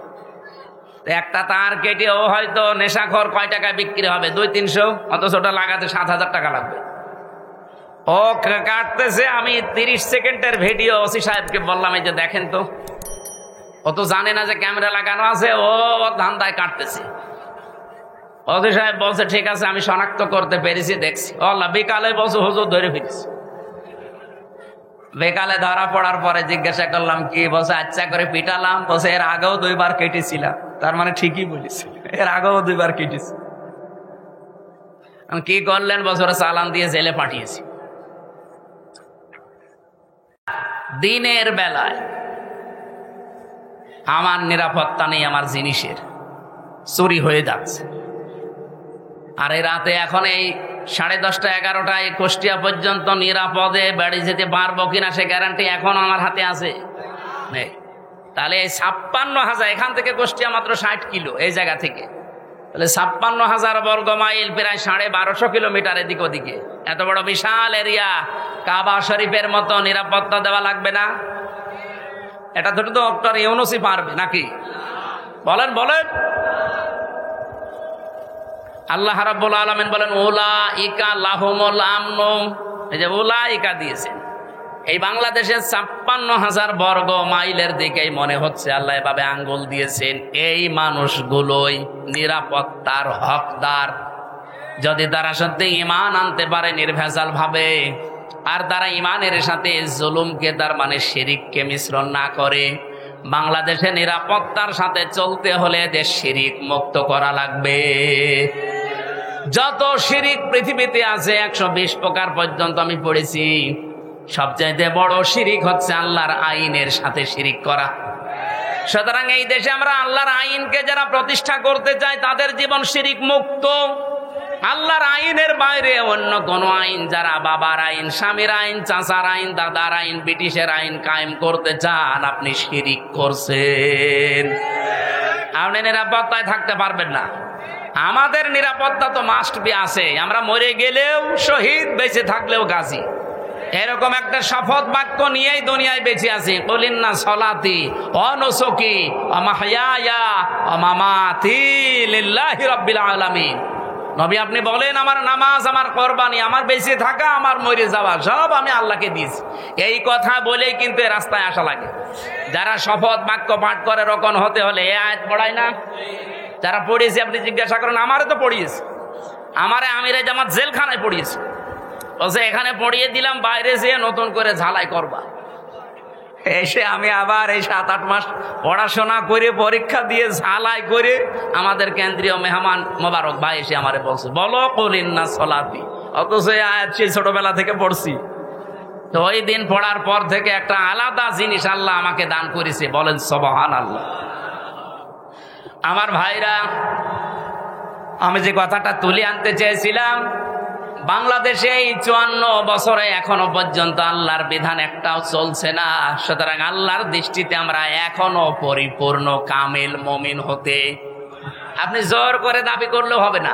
একটা তার কেটে ও হয়তো নেশাখোর কয় টাকায় বিক্রি হবে? 200-300, অথচ ওটা লাগাতে 7,000 টাকা লাগবে। ও কাটতেছে, আমি 30 সেকেন্ডের ভিডিও ওসি সাহেবকে বললাম, এই যে দেখেন তো। ও তো জানে না যে ক্যামেরা লাগানো আছে, ও ধান্দায় কাটতেছে। ওসি সাহেব বলছে, ঠিক আছে, আমি শনাক্ত করতে পেরেছি, দেখছি। আল্লাহ, বিকালে বলছে হুজুর ধরে ফিরেছি। বিকালে ধরা পড়ার পরে জিজ্ঞাসা করলাম, কি? বলছে, আচ্ছা করে পিটালাম। বলছে, এর আগেও 2 বার কেটেছিলাম। তার মানে ঠিকই বলেছি, এর আগেও 2 বার কেটেছি। কি করলেন? বছর চালান দিয়ে জেলে পাঠিয়েছি। দিনের বেলায় আমার নিরাপত্তা নেই, আমার জিনিসের চুরি হয়ে যাচ্ছে। আর এই রাতে এখন এই 10:30, 11টায় কুষ্টিয়া পর্যন্ত নিরাপদে বাড়ি যেতে পারবো কিনা সে গ্যারান্টি এখন আমার হাতে আছে নেই। তাহলে এই 56,000, এখান থেকে কুষ্টিয়া মাত্র 60 কিলো এই জায়গা থেকে, তাহলে 56,000 বর্গ মাইল, প্রায় 1250 কিলোমিটার এদিক ওদিকে, এত বড় বিশাল এরিয়া, কাবা শরীফের মতো নিরাপত্তা দেওয়া লাগবে না? এটা তো ডক্টর ইউনূসই পারবে নাকি? বলেন বলেন। আল্লাহ রাব্বুল আলামিন বলেন, উলাইকা লাহুমুল আমনু। এই যে উলাইকা দিয়েছেন, এই বাংলাদেশের 56,000 বর্গ মাইলের দিকেই মনে হচ্ছে আল্লাহ এভাবে আঙ্গুল দিয়েছেন। এই মানুষগুলোই নিরাপত্তার হকদার, যদি তারা সত্যি ঈমান আনতে পারে নির্ভেজাল ভাবে, আর তারা ঈমানের সাথে জুলুমকে, তার মানে শিরিককে মিশ্রণ না করে, বাংলাদেশে নিরাপত্তার সাথে চলতে হলে দেশ শিরিক মুক্ত করা লাগবে। যত শিরিক পৃথিবীতে আছে 120 প্রকার পর্যন্ত আমি পড়েছি। সবচাইতে বড় শিরিক হচ্ছে আল্লাহর আইনের সাথে শিরিক করা। সুতরাং এই দেশে আমরা আল্লাহর আইনকে যারা প্রতিষ্ঠা করতে চাই তাদের জীবন শিরিক মুক্ত। আল্লাহর আইনের বাইরে অন্য কোন আইন, যারা বাবার আইন, স্বামীর আইন, চাচার আইন, দাদার আইন, ব্রিটিশের আইন কায়েম করতে চান, আপনি শিরিক করছেন। আপনি নিরাপত্তায় থাকতে পারবেন না। আমাদের নিরাপত্তা তো মাস্ট বি আছে। আমরা মরে গেলেও শহীদ, বেঁচে থাকলেও গাজী। এরকম একটা শপথ বাক্য নিয়েই দুনিয়ায় বেঁচে আছি। বলিন্না সলাতি অনুসকি মাহইয়া মামাতি লিল্লাহি রাব্বিল আলামিন। নবী আপনি বলেন, আমার নামাজ, আমার কোরবানি, আমার বেঁচে থাকা, আমার মরে যাওয়া সব আমি আল্লাহকে দিয়েছি। এই কথা বলেই কিন্তু রাস্তায় আসা লাগে। যারা শপথ বাক্য পাঠ করে রকম হতে হলে এ আয়াত পড়ায় না? যারা পড়িয়েছে আপনি জিজ্ঞাসা করেন, আমারে তো পড়িয়েছে, আমারে আমিরে জামাত জেলখানায় পড়িয়েছে। বলছে এখানে পড়িয়ে দিলাম, বাইরে যেয়ে নতুন করে ঝালাই করবা। এসে আমি আবার এই 7-8 মাস পড়াশোনা করে পরীক্ষা দিয়ে ঝালাই করে আমাদের কেন্দ্রীয় মেহমান মোবারক ভাই এসে আমারে বলছে, বলো কুলিন্না সলাতি। অথচ এই আয়াত সেই ছোটবেলা থেকে পড়ছি। তো ওই দিন পড়ার পর থেকে একটা আলাদা জিনিস আল্লাহ আমাকে দান করেছে। বলেন সুবহানাল্লাহ। আমার ভাইরা, আমি যে কথাটা তুলে আনতে চেয়েছিলাম, বাংলাদেশে এই 54 বছরে এখনো পর্যন্ত আল্লাহর বিধান একটাও চলছে না। সুতরাং আল্লাহর দৃষ্টিতে আমরা এখনো পরিপূর্ণ কামিল মুমিন হতে, আপনি জোর করে দাবি করলেও হবে না।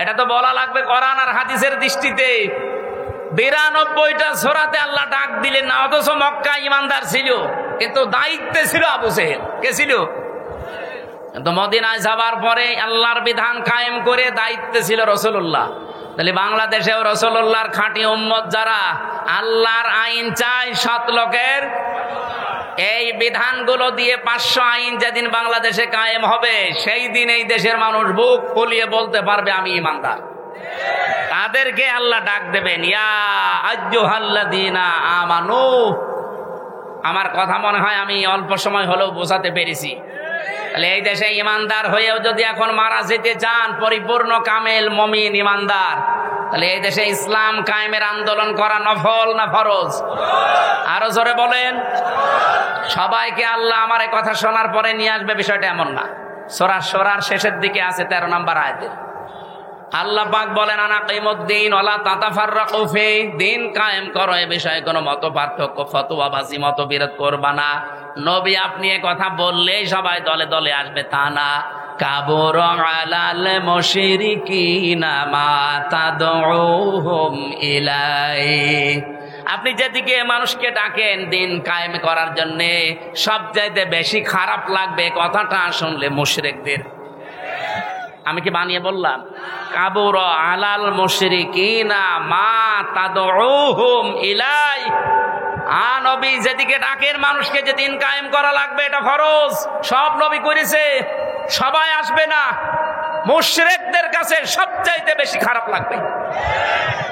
এটা তো বলা লাগবে কোরআন আর হাদিসের দৃষ্টিতে। 92টা সূরাতে আল্লাহ ডাক দিলেন না, অথচ মক্কা ইমানদার ছিল, কিন্তু দায়িত্বে ছিল আবু জেহেল। কে ছিল? কিন্তু মদিনায় যাবার পরে আল্লাহর বিধান কায়েম করে দায়িত্বে ছিল রাসূলুল্লাহ। তাহলে বাংলাদেশেও রাসূলুল্লাহর খাঁটি উম্মত যারা আল্লাহর আইন চায় 7 লোকের, এই বিধানগুলো দিয়ে 500 আইন যেদিন বাংলাদেশে কায়েম হবে, সেই দিন এই দেশের মানুষ বুক ফুলিয়ে বলতে পারবে আমি ইমানদার। তাদেরকে আল্লাহ ডাক দেবেন, ইয়া আইয়ুহাল্লাযীনা আমানু। আমার কথা মনে হয় আমি অল্প সময় হলেও বোঝাতে পেরেছি। তাহলে এই দেশে ইমানদার হয়েও যদি এখন মারা যেতে চান, পরিপূর্ণ কামেল মুমিন ইমানদার, তাহলে এই দেশে ইসলাম কায়েমের আন্দোলন করা নফল না ফরজ? আরো জোরে বলেন। সবাইকে আল্লাহ আমার এই কথা শোনার পরে নিয়ে আসবে, বিষয়টা এমন না। সূরার শেষের দিকে আছে 13 নম্বর আয়াতে আল্লাহ পাক বলেন, আনা কিমুদ্দিন ওয়ালা তাতাফাররাকু ফি। দিন কায়েম করো, এ বিষয়ে কোনো মত পার্থক্য, ফতোয়াবাজি, মতবিরোধ করবা না। নবী আপনি এ কথা বললেই সবাই দলে দলে আসবে তা না। কাবুর আলাল মুশরিকিনা মা তাদউহুম ইলাই। আপনি যেদিকে মানুষকে ডাকেন দিন কায়েম করার জন্য, সবচাইতে বেশি খারাপ লাগবে কথাটা শুনলে মুশরিকদের। আমি কি বানিয়ে বললাম? কাবুর আলাল মুশরিকিনা মা তাদউহুম ইলাই। নবী যেদিকে ডাকেন মানুষকে, যে দিন কায়েম করা লাগবে, এটা ফরজ, সব নবী করেছে, সবাই আসবে না। মুশরিকদের কাছে সবচাইতে বেশি খারাপ লাগবে।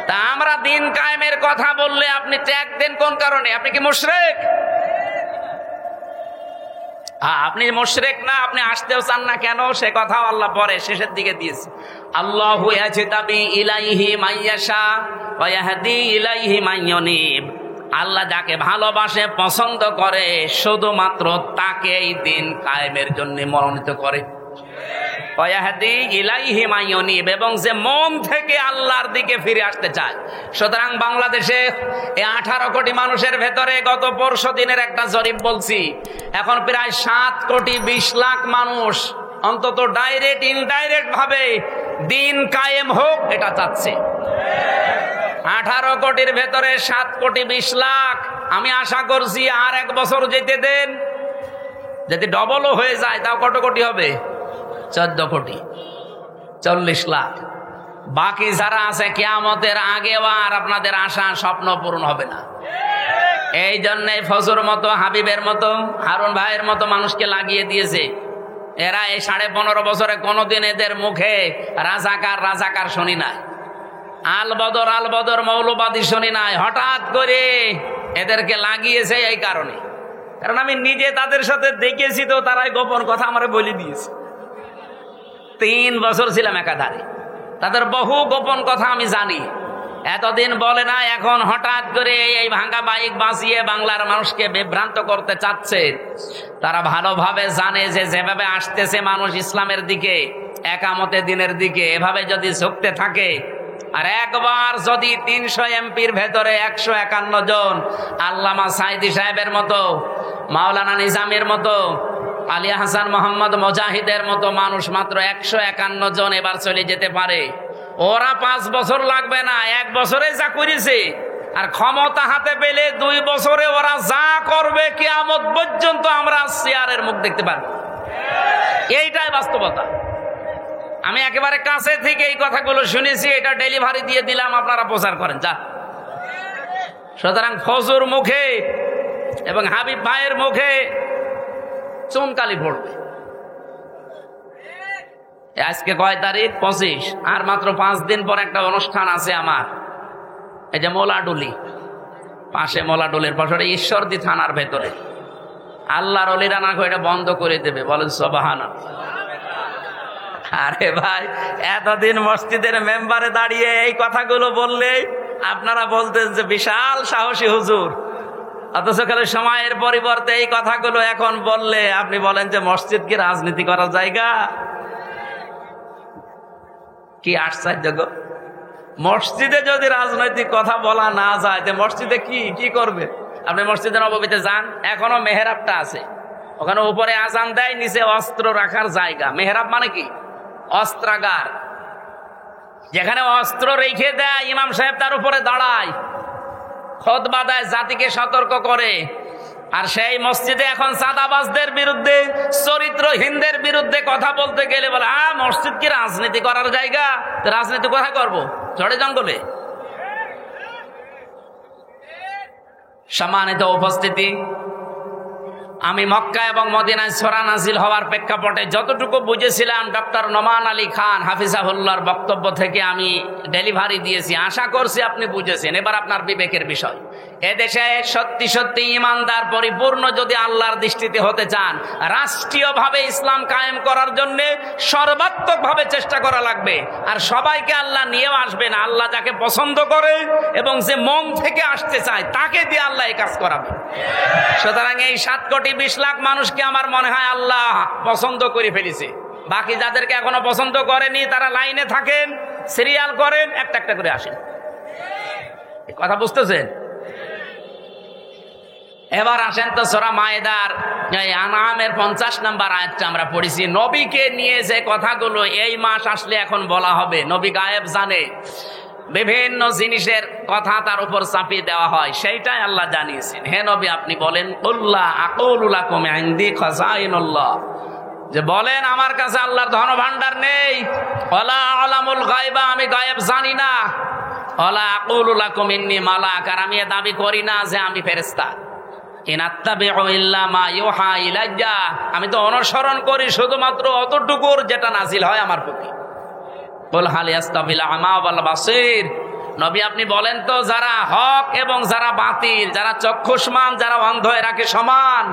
তা আমরা দিন কায়েমের কথা বললে আপনি ত্যাগ দেন কোন কারণে? আপনি কি মুশরিক? আপনি মুশরিক না, আপনি আসতেও চান না কেন? সে কথাও আল্লাহ পরে শেষের দিকে দিয়েছে। আল্লাহু ইয়াজতাবি ইলাইহি মাইয়াশা ওয়া ইয়াহদি ইলাইহি মাইয়ুনিব। আল্লাহ যাকে ভালোবাসে, পছন্দ করে, শুধুমাত্র তাকেই দিন কায়েমের জন্য মনোনীত করে। ওয়া ইয়াহদি ইলাইহি মাইয়ুনিব, এবং যে মন থেকে আল্লাহর দিকে ফিরে আসতে চায়। সুতরাং বাংলাদেশে এই 18 কোটি মানুষের ভেতরে গত পরশু দিনের একটা জরিপ বলছি, এখন প্রায় 7 কোটি 20 লাখ মানুষ অন্তত ডাইরেক্ট ইনডাইরেক্ট ভাবে দিন কায়েম হোক এটা চাচ্ছে। 18 কোটির ভেতরে 7 কোটি 20 লাখ। আমি আশা করছি আর 1 বছর যেতে দেন, যদি ডবলও হয়ে যায় তাও কত কোটি হবে? 14 কোটি, 40 লাখ। বাকি যারা আছে কিয়ামতের আগেও আর আপনাদের আশা স্বপ্ন পূরণ হবে না। এই জন্যে ফজর মতো, হাবিবের মতো, হারুন ভাইয়ের মতো মানুষকে লাগিয়ে দিয়েছে। এরা এই 15.5 বছরে কোনোদিন এদের মুখে রাজাকার রাজাকার শুনি নাই, আল বদর মৌলবাদী শুনি নাই। হঠাৎ করে এদেরকে লাগিয়েছে এই কারণে। কারণ আমি নিজে তাদের সাথে দেখেছি, তো তারাই গোপন কথা আমারে বলে দিয়েছে। 3 বছর ছিলাম একাধারে, তাদের বহু গোপন কথা আমি জানি। এতদিন বলে না, এখন হঠাৎ করে এই ভাঙা বাইক বাঁচিয়ে বাংলার মানুষকে বিভ্রান্ত করতে চাচ্ছে। তারা ভালোভাবে জানে যে যেভাবে আসতেছে মানুষ ইসলামের দিকে, একামতে দিনের দিকে, এভাবে যদি ঝুঁকতে থাকে, আর একবার যদি 300 এমপির ভেতরে 151 জন আল্লামা সাইদি সাহেবের মতো, মাওলানা নিজামের মতো, আলী হাসান মোহাম্মদ মুজাহিদের মতো মানুষ মাত্র 151 জন এবার চলে যেতে পারে, ওরা 5 বছর লাগবে না, 1 বছরে যা করেছে, আর ক্ষমতা হাতে পেলে 2 বছরে ওরা যা করবে কিয়ামত পর্যন্ত আমরা চেয়ারের মুখ দেখতে পারবো। এইটাই বাস্তবতা। আমি একেবারে কাছে থেকে এই কথাগুলো শুনেছি, এটা ডেলিভারি দিয়ে দিলাম, আপনারা প্রচার করেন যা। সুতরাং ফজুর মুখে এবং হাবিব ভাইয়ের মুখে চুনকালি পড়বে। আজকে কয় তারিখ? 25। আর মাত্র 5 দিন পর একটা অনুষ্ঠান আছে আমার, এই যে মোলাডুলি পাশে, মোলাডুলির পাশে ঈশ্বরদী থানার ভেতরে। আল্লাহর ওলিরা না এটা বন্ধ করে দেবে, বলেন সুবহানাল্লাহ। আরে ভাই, এতদিন মসজিদের মেম্বারে দাঁড়িয়ে এই কথাগুলো বললে আপনারা বলতেন যে বিশাল সাহসী হুজুর, অথচ খালি সময়ের পরিবর্তে এই কথাগুলো এখন বললে আপনি বলেন যে মসজিদ কি রাজনীতি করার জায়গা? কি আশ্চর্য গো! মসজিদে যদি রাজনৈতিক কথা বলা না যায়, মসজিদে কি করবে? আপনি মসজিদে নববীতে যান, এখনো মেহরাবটা আছে, ওখানে উপরে আজান দেয়, নিচে অস্ত্র রাখার জায়গা। মেহরাব মানে কি? অস্ত্রাগার, যেখানে অস্ত্র রেখে দেয়, ইমাম সাহেব তার উপরে দাঁড়ায়, খুতবা দেয়, জাতিকে সতর্ক করে। আর সেই মসজিদে এখন চাঁদাবাজদের বিরুদ্ধে, চরিত্রহীনদের বিরুদ্ধে কথা বলতে গেলে বলে মসজিদ কি রাজনীতি করার জায়গা? রাজনীতি কোথায় করবো? ঝড়ে জঙ্গলে। সম্মানিত উপস্থিতি, আমি মক্কা এবং মদিনায় সূরা নাজিল হওয়ার প্রেক্ষাপটে যতটুকু বুঝেছিলাম ডক্টর নোমান আলী খান হাফিজাহুল্লাহর বক্তব্য থেকে আমি ডেলিভারি দিয়েছি। আশা করছি আপনি বুঝেছেন। এবার আপনার বিবেকের বিষয়, এদেশে সত্যি সত্যি ইমানদার পরিপূর্ণ যদি আল্লাহর দৃষ্টিতে হতে চান, রাষ্ট্রীয়ভাবে ইসলাম কায়েম করার জন্য সর্বাত্মকভাবে চেষ্টা করা লাগবে। আর সবাইকে আল্লাহ নিয়েও আসবেন। আল্লাহ যাকে পছন্দ করে এবং যে মন থেকে আসতে চায়, তাকে দিয়ে আল্লাহ এই কাজ করাবে। সুতরাং এই 7,20,00,000 মানুষকে আমার মনে হয় আল্লাহ পছন্দ করে ফেলেছে। বাকি যাদেরকে এখনো পছন্দ করেনি, তারা লাইনে থাকেন, সিরিয়াল করেন, একটা একটা করে আসেন। কথা বুঝতেছেন? এবার আসেন তো সূরা মায়েদার আনআমের 50 নম্বর আয়াতটা আমরা পড়েছি। নবীকে নিয়ে যে কথাগুলো এই মাস আসলে এখন বলা হবে, নবী গায়েব জানে, বিভিন্ন জিনিসের কথা তার উপর চাপিয়ে দেওয়া হয়, সেইটাই আল্লাহ জানিয়েছেন। হে নবী, আপনি বলেন, কুল্লা আকুলু লাকুম ইনদি খাযাইনুল্লাহ, যে বলেন আমার কাছে আল্লাহর ধন ভান্ডার নেই। ওয়ালা আলামুল গায়বা, আমি গায়েব জানি না। ওয়ালা আকুলু লাকুম ইন্নী মালাক, আর আমি দাবি করি না যে আমি ফেরেশতা। ইন আত্তাবিউ ইল্লা মা ইউহা ইলাইয়া, আমি তো অনুসরণ করি শুধুমাত্র অতটুকুর যেটা নাজিল হয় আমার প্রতি। কুল হাল ইয়াস্তাবিল আমা ওয়াল বাসীর, নবী আপনি বলেন তো, যারা হক এবং যারা বাতিল, যারা চক্ষুষ্মান, যারা অন্ধ, এরা কি সমান?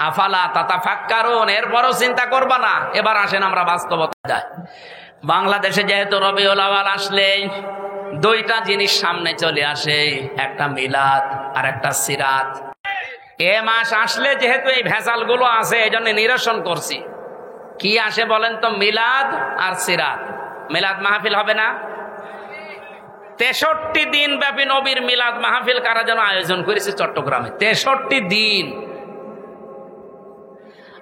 আফালা তাতাফাক্কারুন, এরপরও চিন্তা করবা না? এবার আসেন আমরা বাস্তবতা যাই। বাংলাদেশে যেহেতু রবিউল আউয়াল আসলে 2টা জিনিস সামনে চলে আসে, একটা মিলাদ আর একটা সিরাত। এ মাস আসলে যেহেতু এই ভেজালগুলো আছে, এই জন্য নিরসন করছি। কি আসে বলেন তো? মিলাদ আর সিরাত। মিলাদ মাহফিল হবে না? 63 দিন ব্যাপী নবীর মিলাদ মাহফিল কারা যেন আয়োজন করেছে চট্টগ্রামে, 63 দিন।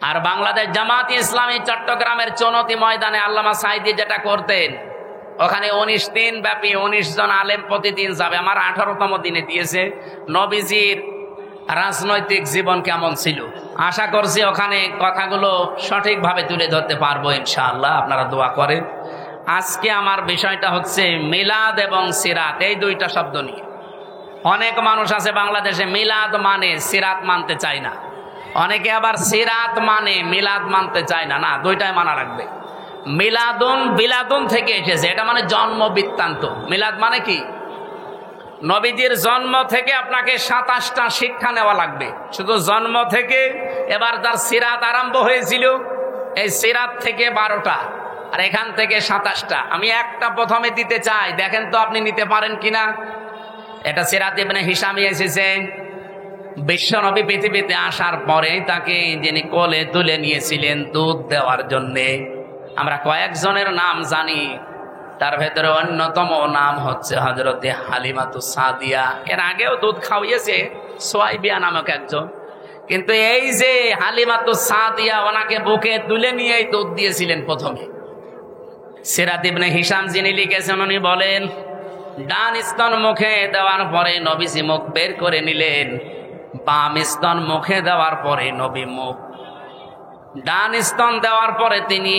আর বাংলাদেশ জামাত ইসলামী চট্টগ্রামের চনতি ময়দানে আল্লামা সাইদি যেটা করতেন, ওখানে 19 দিন ব্যাপী 19 জন আলেম প্রতিদিন যাবে। আমার 18তম দিনে দিয়েছে নবীজির রাজনৈতিক জীবন কেমন ছিল। আশা করছি ওখানে কথাগুলো সঠিকভাবে তুলে ধরতে পারবো ইনশাআল্লাহ, আপনারা দোয়া করেন। আজকে আমার বিষয়টা হচ্ছে মিলাদ এবং সিরাত, এই 2টা শব্দ নিয়ে। অনেক মানুষ আছে বাংলাদেশে মিলাদ মানে সিরাত মানতে চায় না, অনেকে আবার সিরাত মানে মিলাদ মানতে চায় না। না, 2টাই মানা রাখবে। মিলাদুন বিলাদুন থেকে এসেছে, এটা মানে জন্ম বৃত্তান্ত। মিলাদ মানে কি? নবীজির জন্ম থেকে আপনাকে 27টা শিক্ষা নেওয়া লাগবে, শুধু জন্ম থেকে। এবার তার সিরাত আরম্ভ হয়েছিল, এই সিরাত থেকে 12টা, আর এখান থেকে 27টা। আমি একটা প্রথমে দিতে চাই, দেখেন তো আপনি নিতে পারেন কিনা। এটা সিরাত ইবনে হিশামে এসেছে। বিশ্ব নবী পৃথিবীতে আসার পরে তাকে যিনি কোলে তুলে নিয়েছিলেন দুধ দেওয়ার জন্যে, আমরা কয়েকজনের নাম জানি, তার ভেতরে অন্যতম নাম হচ্ছে হযরতে হালিমাতুস সাদিয়া। এর আগেও দুধ খাওয়িয়েছে সুয়াইবিয়া নামক একজন, কিন্তু এই যে হালিমাতুস সাদিয়া, ওনাকে বুকে তুলে নিয়েই দুধ দিয়েছিলেন প্রথমে। সিরাত ইবনে হিশাম যিনি লিখেছেন, উনি বলেন ডান স্তন মুখে দেওয়ার পরে নবীজি মুখ বের করে নিলেন, বাম স্তন মুখে দেওয়ার পরে নবী মুখ, ডান স্তন দেওয়ার পরে তিনি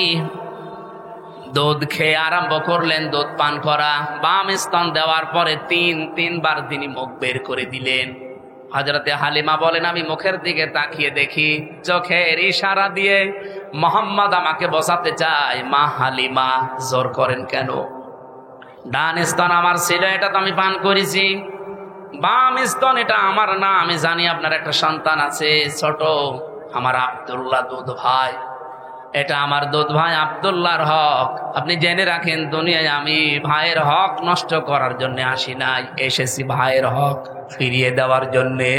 দুধ খেয়ে আরম্ভ করলেন দুধ পান করা। বাম স্তন দেওয়ার পরে তিনবার তিনি মুখ বের করে দিলেন। হযরতে হালিমা বলেন, আমি মুখের দিকে তাকিয়ে দেখি, চোখের ইশারা দিয়ে মোহাম্মদ আমাকে বসাতে চায়। মা হালিমা, জোর করেন কেন? ডান স্তন আমার ছিল, এটা তো আমি পান করেছি। বাম স্তন এটা আমার না, আমি জানি আপনার একটা সন্তান আছে ছোট, আমার আব্দুল্লাহ দুধ ভাই, এটা আমার দুধ ভাই আব্দুল্লাহর হক। আপনি জেনে রাখেন, দুনিয়ায় আমি ভাইয়ের হক নষ্ট করার জন্য আসি নাই, এসেছি ভাইয়ের হক ফিরিয়ে দেওয়ার জন্যে।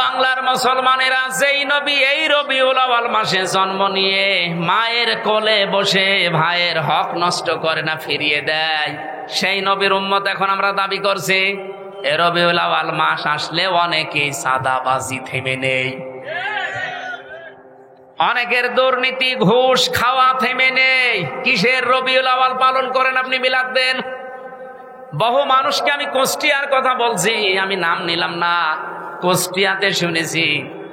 বাংলার মুসলমানেরা, যেই নবী এই রবিউল আউয়াল মাসে জন্ম নিয়ে মায়ের কোলে বসে ভাইয়ের হক নষ্ট করে না, ফিরিয়ে দেয়, সেই নবীর উম্মত এখন আমরা দাবি করছি। এ রবিউল আউয়াল মাস আসলে অনেকেই সাদাবাজি থেমে নেই, অনেকের দুর্নীতি ঘুষ খাওয়া থেমে নেই। কিসের রবিউল আউয়াল পালন করেন আপনি? মিলাদ দেন। বহু মানুষকে আমি কুষ্টিয়ার কথা বলছি, আমি নাম নিলাম না, কুষ্টিয়াতে শুনেছি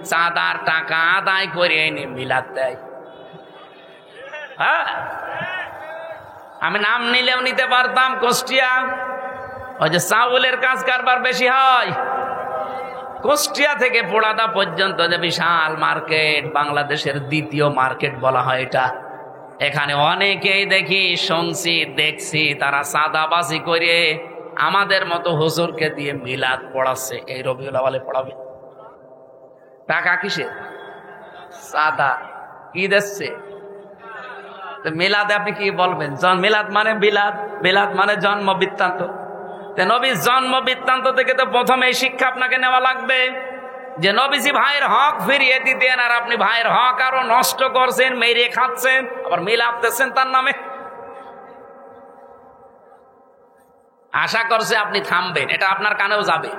চাঁদার টাকা আদায় করে এনে মিলাদ দেয়। হ্যাঁ, আমি নাম নিলেও নিতে পারতাম। কুষ্টিয়া, ওই যে চাউলের কাজ কারবার বেশি হয়, কুষ্টিয়া থেকে পোড়াদা পর্যন্ত যে বিশাল মার্কেট, বাংলাদেশের দ্বিতীয় মার্কেট বলা হয় এটা। এখানে অনেকেই দেখি, শুনছি, দেখছি, তারা সাদাবাজি করে আমাদের মতো হুজুরকে দিয়ে মিলাদ পড়াচ্ছে। এই রবিউল আউয়ালে পড়াবে, টাকা কিসে? সাদা কি দিচ্ছে? মিলাদে আপনি কি বলবেন? মিলাদ মানে বিলাদ, বিলাদ মানে জন্ম বৃত্তান্ত। নবীর জন্ম বৃত্তান্ত থেকে তো প্রথমে এই শিক্ষা আপনাকে নেওয়া লাগবে যে নবীজি ভাইয়ের হক ফিরিয়ে দিতেন, আর আপনি ভাইয়ের হক আরো নষ্ট করছেন, মেরে খাচ্ছেন, আবার মিলাদ দিচ্ছেন তার নামে। আশা করছে আপনি থামবেন, এটা আপনার কানেও যাবে,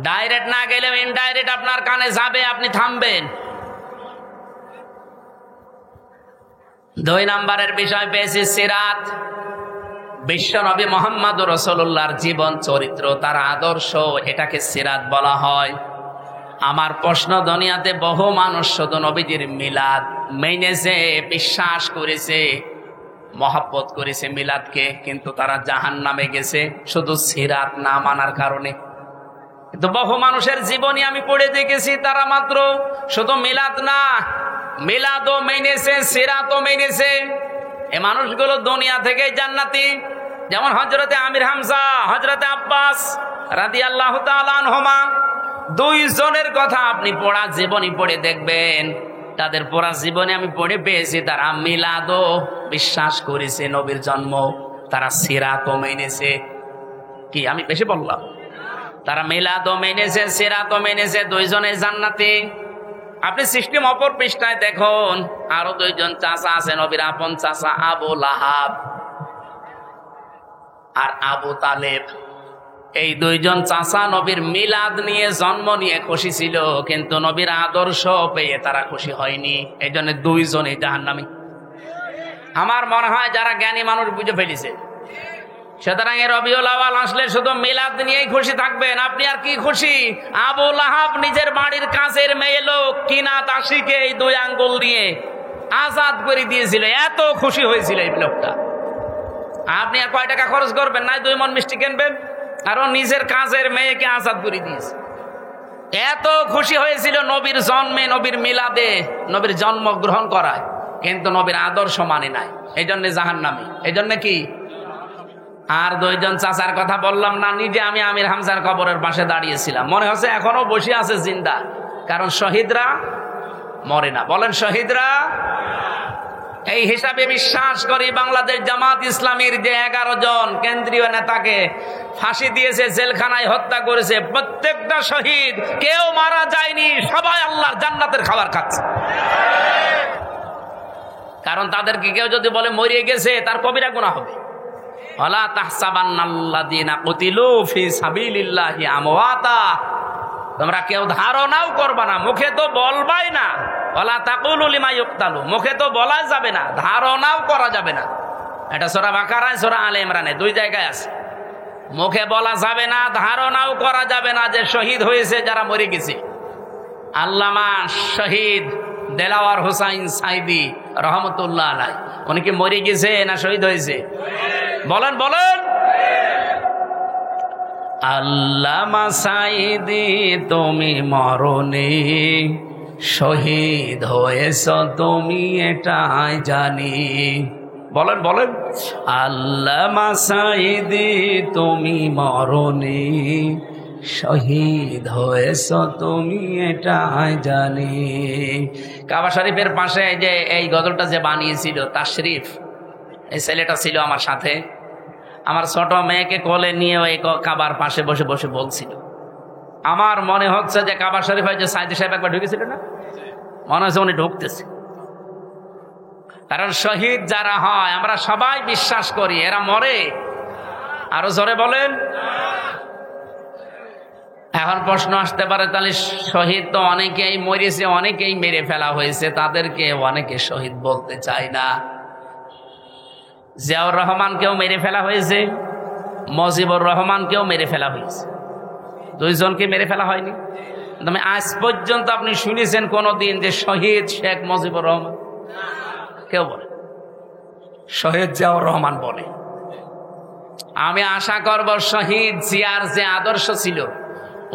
ডাইরেক্ট না গেলেও ইনডাইরেক্ট আপনার কানে যাবে, আপনি থামবেন। 2 নম্বরের বিষয় পেয়েছি সিরাত। বিশ্ব নবী মুহাম্মদ রাসূলুল্লাহর জীবন চরিত্র, তার আদর্শ, এটাকে সিরাত বলা হয়। আমার প্রশ্ন, দুনিয়াতে বহু মানুষ শুধু নবীজির মিলাদ মেনেছে, বিশ্বাস করেছে, মহব্বত করেছে মিলাদকে, কিন্তু তারা জাহান্নামে গেছে শুধু সিরাত না মানার কারণে। কিন্তু বহু মানুষের জীবনী আমি পড়ে দেখেছি, তারা মাত্র শুধু মিলাদ না, মিলাদও মেনেছে, সিরাতও মেনেছে। এই মানুষগুলো দুনিয়া থেকেই জান্নাতি। যেমন হযরতে আমির হামজা, হযরতে আব্বাস রাদিয়াল্লাহু তাআলা আনহুমা, 2 জনের কথা আপনি পড়া জীবনী পড়ে দেখবেন, তাদের পড়া জীবনে আমি পড়ে পেয়েছি, তারা মিলাদও বিশ্বাস করেছে, নবীর জন্ম, তারা সিরাতও মেনেছে। কি আমি বেশি বললাম? তারা মিলাদও মেনেছে, সিরাতও মেনেছে, 2 জনের জান্নাতি। আপনি সিস্টেম অপর পৃষ্ঠায় দেখুন, আরো 2 জন চাচা আছে, নবীর আপন চাচা, আবু লাহাব আর আবু তালেব। এই 2 জন চাচা নবীর মিলাদ নিয়ে, জন্ম নিয়ে খুশি ছিল, কিন্তু নবীর আদর্শ পেয়ে তারা খুশি হয়নি, এই জন্য 2 জনই জাহান্নামী। আমার মনে হয় যারা জ্ঞানী মানুষ বুঝে ফেলেছে। সুতরাং রবিউল আউয়াল আসলে শুধু মিলাদ নিয়েই খুশি থাকবেন, আপনি আর কি খুশি? আবু লাহাব নিজের বাড়ির কাছের মেয়ে লোক কিনাত আশিকে এই 2 আঙ্গুল দিয়ে আজাদ করে দিয়েছিল, এত খুশি হয়েছিল এই লোকটা। আপনি আর কয় টাকা খরচ করবেন না, 2 মণ মিষ্টি কিনবেন, আর ও নিজের কাজের মেয়েকে আজাদ করে দিয়েছে। এত খুশি হয়েছিল নবীর জন্মে, নবীর মিলাদে, নবীর জন্ম গ্রহণ করায়, কিন্তু নবীর আদর্শ মানে নাই, এই জন্য জাহান্নামী। এই জন্য কি আর দুইজন চাচার কথা বললাম না, নিজে আমি আমির হামজার কবরের পাশে দাঁড়িয়েছিলাম। মনে হচ্ছে এখনো বসে আছে জিন্দা, কারণ শহীদরা মরে না। বলেন শহীদরা। এই হিসাবে বিশ্বাস করি বাংলাদেশ জামাত ইসলামীর যে 11 জন কেন্দ্রীয় নেতাকে ফাঁসি দিয়েছে, জেলখানায় হত্যা করেছে, প্রত্যেকটা শহীদ, কেউ মারা যায়নি, সবাই আল্লাহর জান্নাতের খাবার খাচ্ছে। কারণ তাদেরকে কেউ যদি বলে মরিয়ে গেছে, তার কবিরা গুনাহ হবে। ওয়ালা তাহসাবান্নাল্লাযীনা কুতিলু ফি সাবিলিল্লাহি আমওয়াতা, তোমরা কেউ ধারণাও করবা না, মুখে তো বলবাই না। ওয়ালা তাকুলু লিমা ইউক্তালু, মুখে তো বলা যাবে না, ধারণাও করা যাবে না। এটা সূরা বাকারায়, সূরা আলে ইমরানে 2 জায়গায় আছে। মুখে বলা যাবে না, ধারণাও করা যাবে না যে শহীদ হয়েছে যারা মরে গেছে। আল্লামা শহীদ দেলাওয়ার হোসাইন সাইদি রহমতুল্লাহ আলাইহি, উনি কি মরে গেছে না শহীদ হয়েছে? বলেন বলেন। আল্লামা সাইদি তুমি মরনি, শহীদ হয়েছ তুমি এটাই জানি। বলেন বলেন। আল্লামা সাইদি তুমি মরনি, শহীদ হয়েছ তুমি এটাই জানি। কাবা শরীফের পাশে যে এই গজলটা যে বানিয়েছিল তাশরিফ, এই ছেলেটা ছিল আমার সাথে। আমার ছোট মেয়েকে কোলে নিয়ে ওই কাবার পাশে বসে বসে বলছিল। আমার মনে হচ্ছে যে কাবা শরীফে যে সাইদি সাহেব একবার ঢুকেছিল না, মনে হচ্ছে উনি ঢুকতেছে। কারণ শহীদ যারা হয় আমরা সবাই বিশ্বাস করি এরা মরে। আরো জোরে বলেন। এখন প্রশ্ন আসতে পারে, তাহলে শহীদ তো অনেকেই মরেছে, অনেকেই মেরে ফেলা হয়েছে, তাদেরকে অনেকে শহীদ বলতে চায় না। জিয়াউর রহমানকেও মেরে ফেলা হয়েছে, মুজিবুর রহমানকেও মেরে ফেলা হয়েছে, 2 জনকে মেরে ফেলা হয়নি। তবে আজ পর্যন্ত আপনি শুনেছেন কোনদিন যে শহীদ শেখ মুজিবুর রহমান? কেউ বলে। শহীদ জিয়াউর রহমান বলে। আমি আশা করব শহীদ জিয়ার যে আদর্শ ছিল,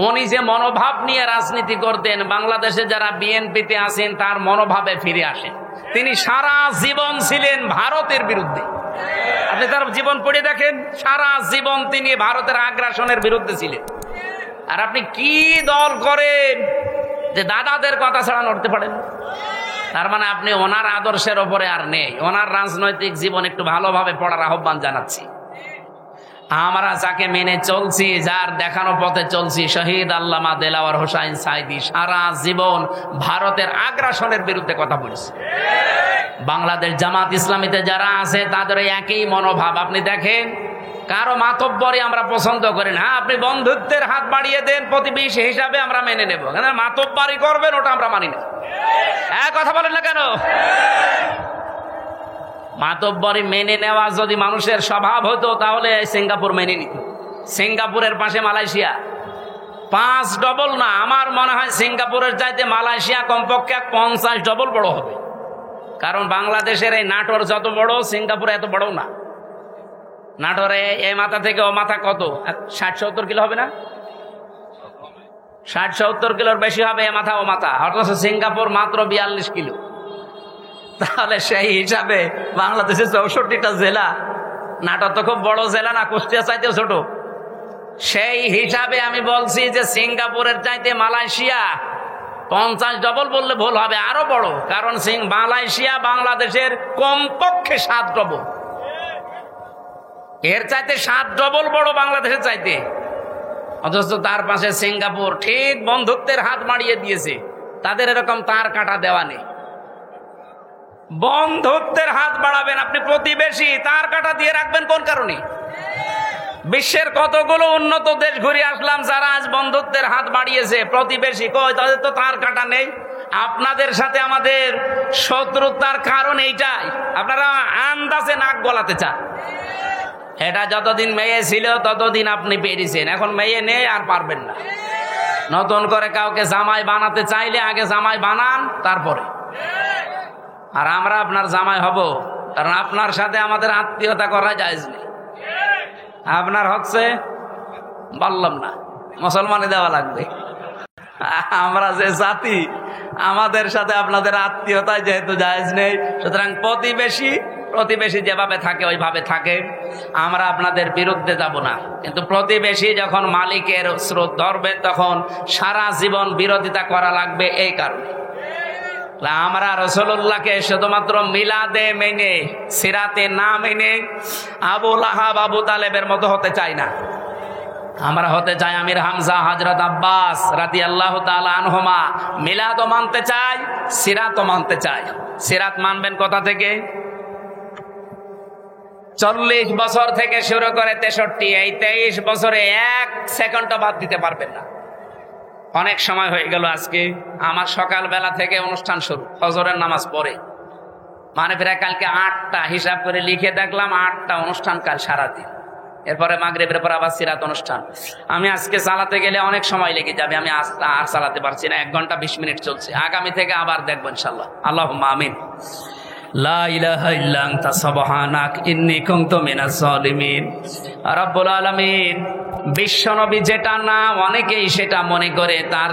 উনি যে মনোভাব নিয়ে রাজনীতি করতেন, বাংলাদেশে যারা বিএনপিতে আছেন তার মনোভাবে ফিরে আসেন। তিনি সারা জীবন ছিলেন ভারতের বিরুদ্ধে। আপনি তার জীবন পড়ে দেখেন, সারা জীবন তিনি ভারতের আগ্রাসনের বিরুদ্ধে ছিলেন। আর আপনি কি দল করেন যে দাদাদের কথা ছাড়া নড়তে পারেন? তার মানে আপনি ওনার আদর্শের ওপরে আর নেই। ওনার রাজনৈতিক জীবন একটু ভালোভাবে পড়ার আহ্বান জানাচ্ছি। আমরা যাকে মেনে চলছি, যার দেখানো পথে চলছি, শহীদ আল্লামা দেলাওয়ার হোসাইন সাইদি সারা জীবন ভারতের আগ্রাসনের বিরুদ্ধে কথা বলেছে। বাংলাদেশ জামাত ইসলামীতে যারা আছে তাদের একই মনোভাব। আপনি দেখেন, কারো মাতব্বরি আমরা পছন্দ করি না। আপনি বন্ধুত্বের হাত বাড়িয়ে দেন, প্রতিবেশী হিসাবে আমরা মেনে নেব। মাতব্বরি করবেন ওটা আমরা মানি না। কথা বলেন না কেন? মাতব্বরি মেনে নেওয়া যদি মানুষের স্বভাব হতো তাহলে সিঙ্গাপুর মেনে নিত। সিঙ্গাপুরের পাশে মালয়েশিয়া 5 ডবল না, আমার মনে হয় সিঙ্গাপুরের চাইতে মালয়েশিয়া কমপক্ষে 50 ডবল বড় হবে। কারণ বাংলাদেশের এই নাটোর যত বড়, সিঙ্গাপুর এত বড় না। নাটোরে এই মাথা থেকে ও মাথা কত 60-70 কিলো হবে না? 60-70 কিলোর বেশি হবে এ মাথা ও মাথা। অথচ সিঙ্গাপুর মাত্র 42 কিলো। তাহলে সেই হিসাবে বাংলাদেশের 64টা জেলা, নাটোর তো খুব বড় জেলা না, কুষ্টিয়া চাইতেও ছোট। সেই হিসাবে আমি বলছি যে সিঙ্গাপুরের চাইতে মালয়েশিয়া 50 ডবল বললে ভুল হবে, আরো বড়। কারণ মালয়েশিয়া বাংলাদেশের কমপক্ষে 7 ডবল, এর চাইতে 7 ডবল বড় বাংলাদেশের চাইতে। অথচ তার পাশে সিঙ্গাপুর ঠিক বন্ধুত্বের হাত বাড়িয়ে দিয়েছে। তাদের এরকম তার কাটা দেওয়া নেই। বন্ধুত্বের হাত বাড়াবেন আপনি, প্রতিবেশী তার কাটা দিয়ে রাখবেন কোন কারণে? বিশ্বের কতগুলো উন্নত দেশ ঘুরে আসলাম, যারা আজ বন্ধুত্বের হাত বাড়িয়েছে, প্রতিবেশী কই? তাদের তো তার কাটা নেই। আপনাদের সাথে আমাদের শত্রুতার কারণ এইটাই, আপনারা আন্দাজে নাক গলাতে চান। এটা যতদিন মেয়ে ছিল ততদিন আপনি পেরেছেন, এখন মেয়ে নেই আর পারবেন না। নতুন করে কাউকে জামাই বানাতে চাইলে আগে জামাই বানান, তারপরে। আর আমরা আপনার জামাই হব, কারণ আপনার সাথে আমাদের আত্মীয়তা করা জায়েজ নেই। আপনার হচ্ছে বললাম না, মুসলমানি দেওয়া লাগবে। আমরা যে জাতি, আমাদের সাথে আপনাদের আত্মীয়তা যেহেতু জায়েজ নেই, সুতরাং প্রতিবেশী প্রতিবেশী যেভাবে থাকে ওইভাবে থাকে, আমরা আপনাদের বিরুদ্ধে যাব না, কিন্তু প্রতিবেশী যখন মালিকের স্রোত ধরবে তখন সারা জীবন বিরোধিতা করা লাগবে। এই কারণে আমরা রাসূলুল্লাহকে শুধুমাত্র মিলাদে মেনে, সিরাতে না মেনে আবু লাহাব আবু তালেবের মতো হতে চাই না। আমরা হতে চাই আমির হামজা হযরত আব্বাস রাদিয়াল্লাহু তাআলা আনহুমা। মিলাদও মানতে চাই, সিরাতও মানতে চাই। সিরাত মানবেন কোথা থেকে? 40 বছর থেকে শুরু করে 63, এই 23 বছরে 1 সেকেন্ডও বাদ দিতে পারবেন না। অনেক সময় হয়ে গেল। আজকে আমার সকালবেলা থেকে অনুষ্ঠান শুরু, ফজরের নামাজ পড়ে, মানে প্রায় কালকে 8টা, হিসাব করে লিখে দেখলাম 8টা অনুষ্ঠান কাল সারাদিন। এরপরে মাগরিবের পর আবার সিরাত অনুষ্ঠান। আমি আজকে চালাতে গেলে অনেক সময় লেগে যাবে, আমি আর চালাতে পারছি না। 1 ঘন্টা 20 মিনিট চলছে। আগামী থেকে আবার দেখবো ইনশাল্লাহ। আল্লাহুম্মা আমিন। লা ইলাহা ইল্লা আনতা সুবহানাক ইন্নী কুনতু মিনাজ জালিমিন। রব্বুল আলামিন বিশ্বনবী যেটা না অনেকেই সেটা মনে করে, তার